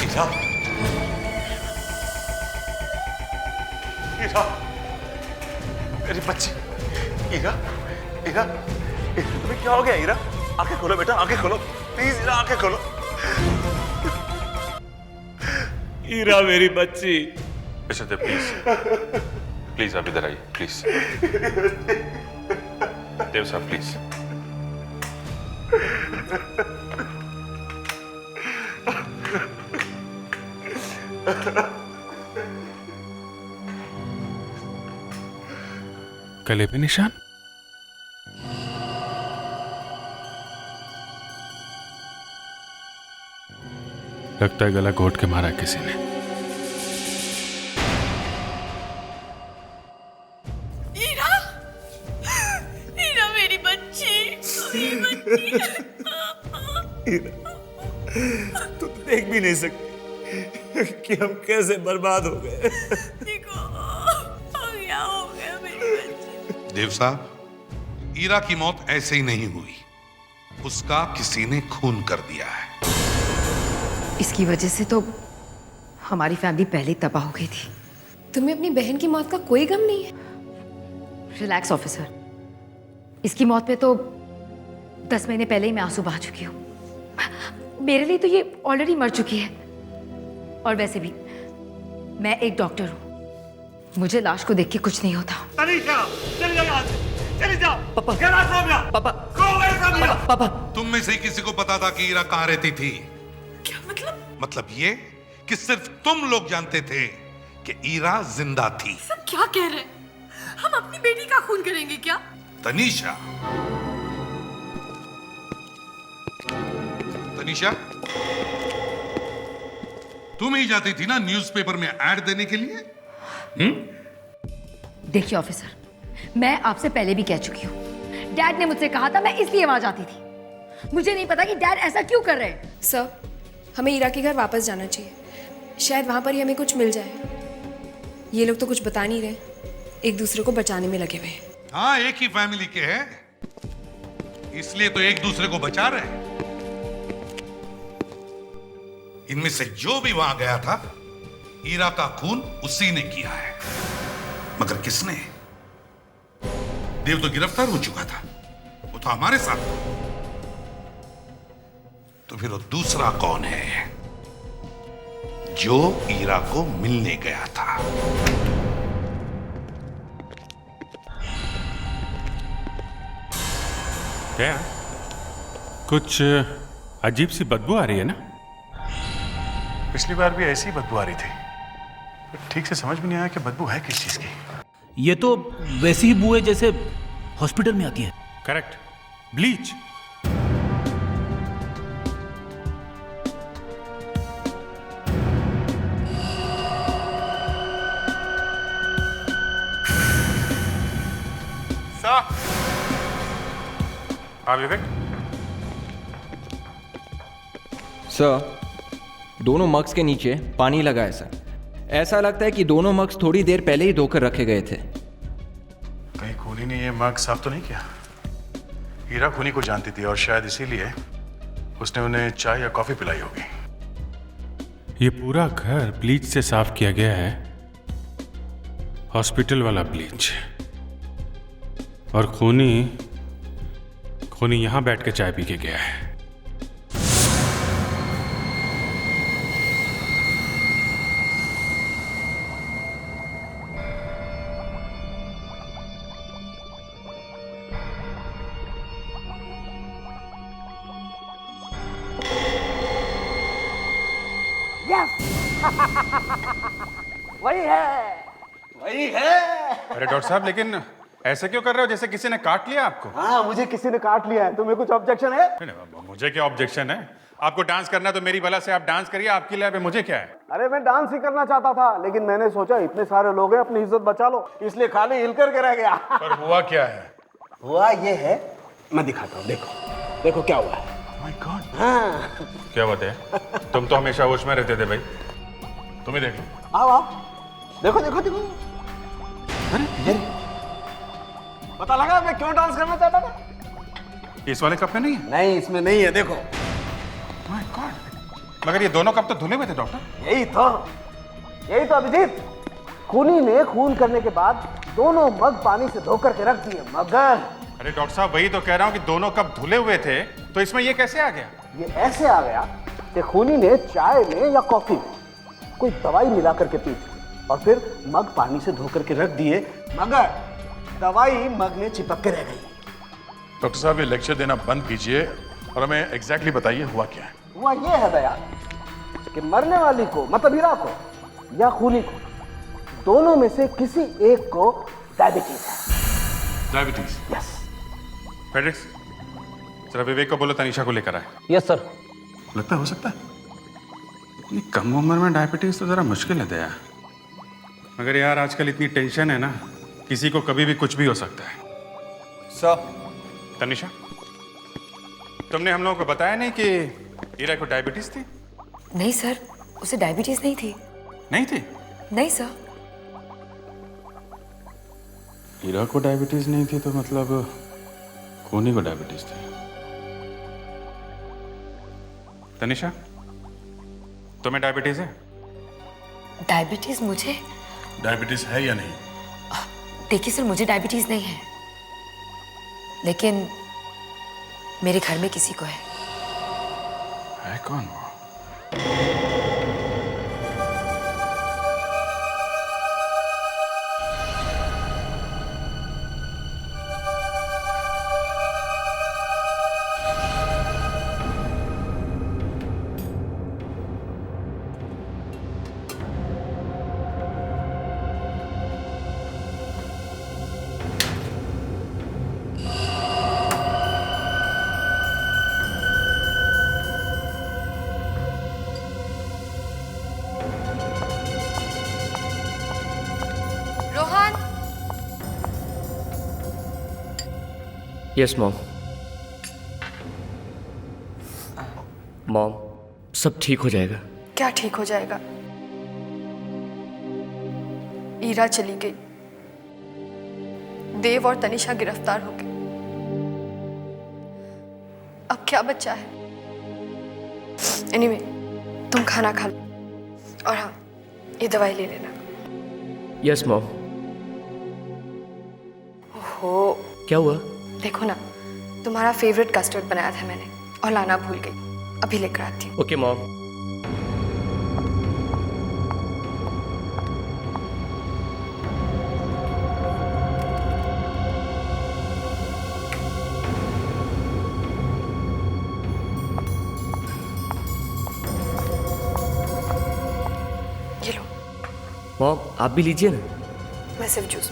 हीरा, हीरा, मेरी बच्ची, हीरा, हीरा, तुम्हें क्या हो गया हीरा? आंखें खोलो बेटा, आंखें खोलो, प्लीज हीरा, आंखें खोलो। हीरा मेरी बच्ची। विशुद्ध प्लीज, प्लीज आप इधर आइए, प्लीज। देव साहब प्लीज। गले पे निशान? लगता है गला घोट के मारा किसी ने। हीरा, हीरा मेरी बच्ची, मेरी बच्ची। हीरा, तू देख भी नहीं सकती कि हम कैसे बर्बाद हो गए। क्या हो गया मेरी बच्ची? देव साहब, ईरा की मौत ऐसे ही नहीं हुई, उसका किसी ने खून कर दिया है। इसकी वजह से तो हमारी फैमिली पहले ही तबाह हो गई थी। तुम्हें अपनी बहन की मौत का कोई गम नहीं है? रिलैक्स ऑफिसर, इसकी मौत पे तो 10 महीने पहले ही मैं आंसू बहा चुकी हूँ। मेरे लिए तो ये ऑलरेडी मर चुकी है। और वैसे भी मैं एक डॉक्टर हूँ, मुझे लाश को देख के कुछ नहीं होता। तनीषा, चली जाओ यहाँ से, चली जाओ। पापा, get out from here. पापा, Go away from here. पापा, तुम में से किसी को पता था कि ईरा कहाँ रहती थी? क्या मतलब? मतलब ये कि सिर्फ तुम लोग जानते थे कि ईरा जिंदा थी। सब क्या कह रहे हैं? हम अपनी बेटी का खून करेंगे क्या? तनीषा, तनीषा, तुम ही जाती थी ना न्यूज़पेपर में ऐड देने के लिए? देखिए ऑफिसर, मैं आपसे पहले भी कह चुकी हूँ, डैड ने मुझसे कहा था, मैं इसलिए वहां जाती थी। मुझे नहीं पता कि डैड ऐसा क्यों कर रहे हैं। सर, हमें ईरा के घर वापस जाना चाहिए, शायद वहां पर ही हमें कुछ मिल जाए। ये लोग तो कुछ बता नहीं रहे, एक दूसरे को बचाने में लगे हुए हैं। हाँ, एक ही फैमिली के हैं, इसलिए तो एक दूसरे को बचा रहे हैं। इनमें से जो भी वहां गया था, ईरा का खून उसी ने किया है। मगर किसने? देव तो गिरफ्तार हो चुका था, वो तो हमारे साथ था। तो फिर वो दूसरा कौन है जो ईरा को मिलने गया था? क्या कुछ अजीब सी बदबू आ रही है ना? पिछली बार भी ऐसी ही बदबू आ रही थी, ठीक से समझ में नहीं आया कि बदबू है किस चीज की। ये तो वैसी ही बू है जैसे हॉस्पिटल में आती है। Correct, bleach. हाँ विवेक सर, दोनों मग्स के नीचे पानी लगा है सर। ऐसा लगता है कि दोनों मग्स थोड़ी देर पहले ही धोकर रखे गए थे। कहीं खूनी ने ये मग साफ तो नहीं किया? हीरा खूनी को जानती थी और शायद इसीलिए उसने उन्हें चाय या कॉफी पिलाई होगी। ये पूरा घर ब्लीच से साफ किया गया है, हॉस्पिटल वाला ब्लीच। और खूनी यहां बैठ के चाय पी के गया है। वही है, वही है। अरे डॉक्टर साहब, लेकिन ऐसे क्यों कर रहे हो जैसे किसी ने काट लिया आपको? हाँ, मुझे किसी ने काट लिया है। तुम्हें कुछ ऑब्जेक्शन है? नहीं, मुझे क्या ऑब्जेक्शन है? आपको डांस करना तो मेरी भला से आप डांस करिए, आपकी लैब है, मुझे क्या है? अरे मैं डांस ही करना चाहता था, लेकिन मैंने सोचा इतने सारे लोग हैं, अपनी इज्जत बचा लो, इसलिए खाली हिल करके रह गया। पर हुआ क्या है? हुआ ये है, मैं दिखाता हूँ। देखो देखो क्या हुआ है। My God. हाँ, क्या बात है? तुम तो हमेशा होश में रहते थे भाई, तुम्हें देख लो। आओ आओ, देखो देखो देखो। अरे ये पता लगा मैं क्यों डांस करना चाहता था? इस वाले कप में नहीं है? नहीं, इसमें नहीं है, देखो। माय गॉड, मगर ये दोनों कप तो धुले हुए थे डॉक्टर। यही तो अभिजीत, खूनी ने खून करने के बाद दोनों मग पानी से धो करके रख दिए। मगर अरे डॉक्टर साहब, वही तो कह रहा हूँ कि दोनों कप धुले हुए थे, तो इसमें ये कैसे आ गया? ये ऐसे आ गया कि खूनी ने चाय में या कॉफी में कोई दवाई मिला करके पी और फिर मग पानी से धो करके रख दिए, मगर दवाई मग में चिपक के रह गई। डॉक्टर साहब, ये लेक्चर देना बंद कीजिए और हमें एग्जैक्टली बताइए हुआ क्या है। हुआ ये है दया कि मरने वाली को, मतलब हीरा को या खूनी को, दोनों में से किसी एक को डायबिटीज है। डायबिटीज? यस। फेडेक्स, जरा विवेक को बोलो तनीषा को लेकर आए। Yes sir. लगता हो सकता है इतनी कम उम्र में डायबिटीज तो जरा मुश्किल है दया। मगर यार आजकल इतनी टेंशन है ना, किसी को कभी भी कुछ भी हो सकता है। सर, तनीषा, तुमने हम लोगों को बताया नहीं कि हीरा को डायबिटीज थी? नहीं सर, उसे डायबिटीज नहीं थी। नहीं थी? नहीं सर। हीरा को डायबिटीज नहीं थी तो मतलब खूनी को डायबिटीज थी। तनीषा, तुम्हें डायबिटीज है? डायबिटीज मुझे? डायबिटीज है या नहीं? देखिए सर, मुझे डायबिटीज नहीं है, लेकिन मेरे घर में किसी को है कौन वो? रोहन। Yes mom. मॉम, सब ठीक हो जाएगा। क्या ठीक हो जाएगा? ईरा चली गई, देव और तनिषा गिरफ्तार हो गए। अब क्या बचा है? एनीवे, तुम खाना खा लो, और हाँ, ये दवाई ले लेना। Yes mom. हो, क्या हुआ? देखो ना, तुम्हारा फेवरेट कस्टर्ड बनाया था मैंने और लाना भूल गई। अभी लेकर आती हूँ। Okay mom. ये लो। मॉम, आप भी लीजिए ना। मैं सिर्फ जूस।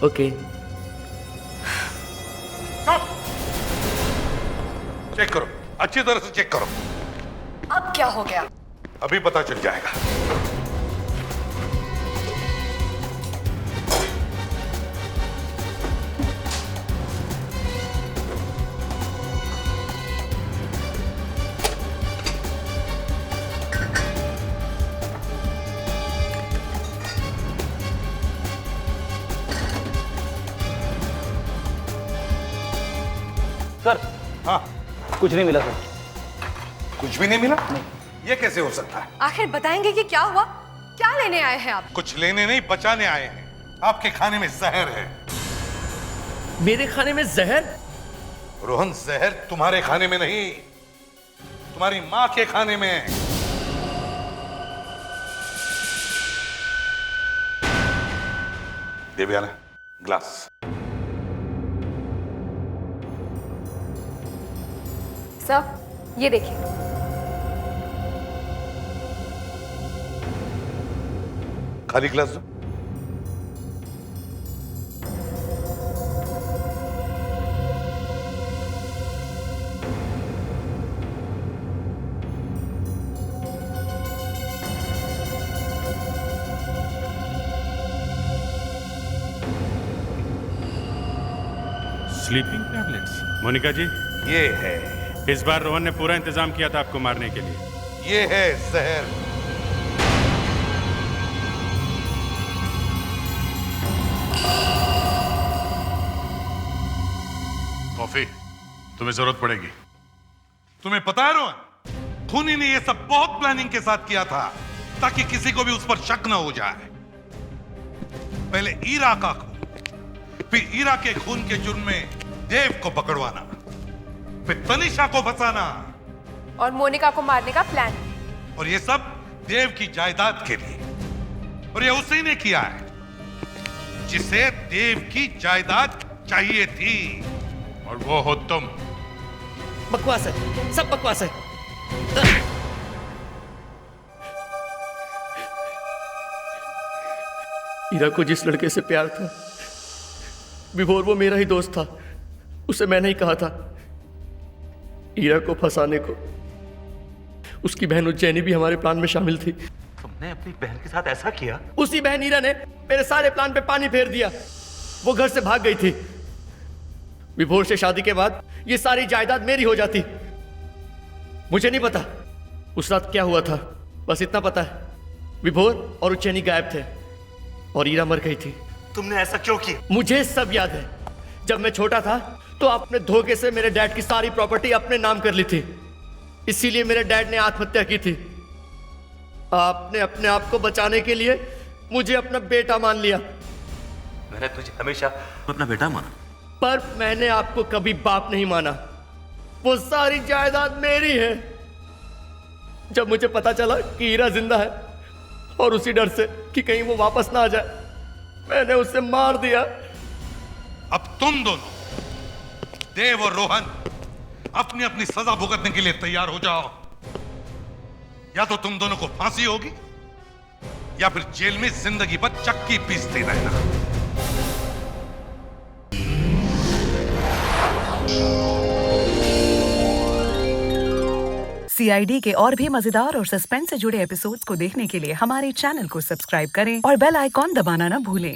ओके। चेक करो, अच्छी तरह से चेक करो। अब क्या हो गया? अभी पता चल जाएगा। सर। हाँ, कुछ नहीं मिला सर। कुछ भी नहीं मिला? नहीं। ये कैसे हो सकता है? आखिर बताएंगे कि क्या हुआ? क्या लेने आए हैं आप? कुछ लेने नहीं, बचाने आए हैं। आपके खाने में जहर है। मेरे खाने में जहर? रोहन, जहर तुम्हारे खाने में नहीं, तुम्हारी माँ के खाने में है। देवयाना, ग्लास। सर, ये देखिए। खाली ग्लास दो। Sleeping tablets? मोनिका जी, ये है। इस बार रोहन ने पूरा इंतजाम किया था आपको मारने के लिए। ये है जहर। कॉफी तुम्हें जरूरत पड़ेगी। तुम्हें पता है रोहन, खूनी ने ये सब बहुत प्लानिंग के साथ किया था ताकि किसी को भी उस पर शक न हो जाए। पहले ईरा का खून, फिर ईरा के खून के जुर्म में देव को पकड़वाना, फिर तनिषा को फंसाना, और मोनिका को मारने का प्लान। और ये सब देव की जायदाद के लिए। और ये उसी ने किया है जिसे देव की जायदाद चाहिए थी। और वो हो तुम। बकवास है, सब बकवास है। ईरा को जिस लड़के से प्यार था, विभोर, वो मेरा ही दोस्त था। उसे मैंने ही कहा था। ईरा को फंसाने को उसकी बहन उज्जैनी भी हमारे प्लान में शामिल थी। तुमने अपनी बहन के साथ ऐसा किया? उसी बहन ईरा ने मेरे सारे प्लान पे पानी फेर दिया। वो घर से भाग गई थी। विभोर से शादी के बाद ये सारी जायदाद मेरी हो जाती। मुझे नहीं पता उस रात क्या हुआ था, बस इतना पता है विभोर और उज्जैनी गायब थे और ईरा मर गई थी। तुमने ऐसा क्यों किया? मुझे सब याद है। जब मैं छोटा था तो आपने धोखे से मेरे डैड की सारी प्रॉपर्टी अपने नाम कर ली थी, इसीलिए मेरे डैड ने आत्महत्या की थी। आपने अपने आप को बचाने के लिए मुझे अपना बेटा मान लिया। मैंने तुझे हमेशा अपना बेटा माना, पर मैंने आपको कभी बाप नहीं माना। वो सारी जायदाद मेरी है। जब मुझे पता चला कि हीरा जिंदा है और उसी डर से कि कहीं वो वापस ना आ जाए, मैंने उसे मार दिया। अब तुम दोनों, देव और रोहन, अपनी अपनी सजा भुगतने के लिए तैयार हो जाओ। या तो तुम दोनों को फांसी होगी या फिर जेल में जिंदगी भर चक्की पीसते रहना। CID के और भी मजेदार और सस्पेंस से जुड़े एपिसोड्स को देखने के लिए हमारे चैनल को सब्सक्राइब करें और बेल आइकॉन दबाना ना भूलें।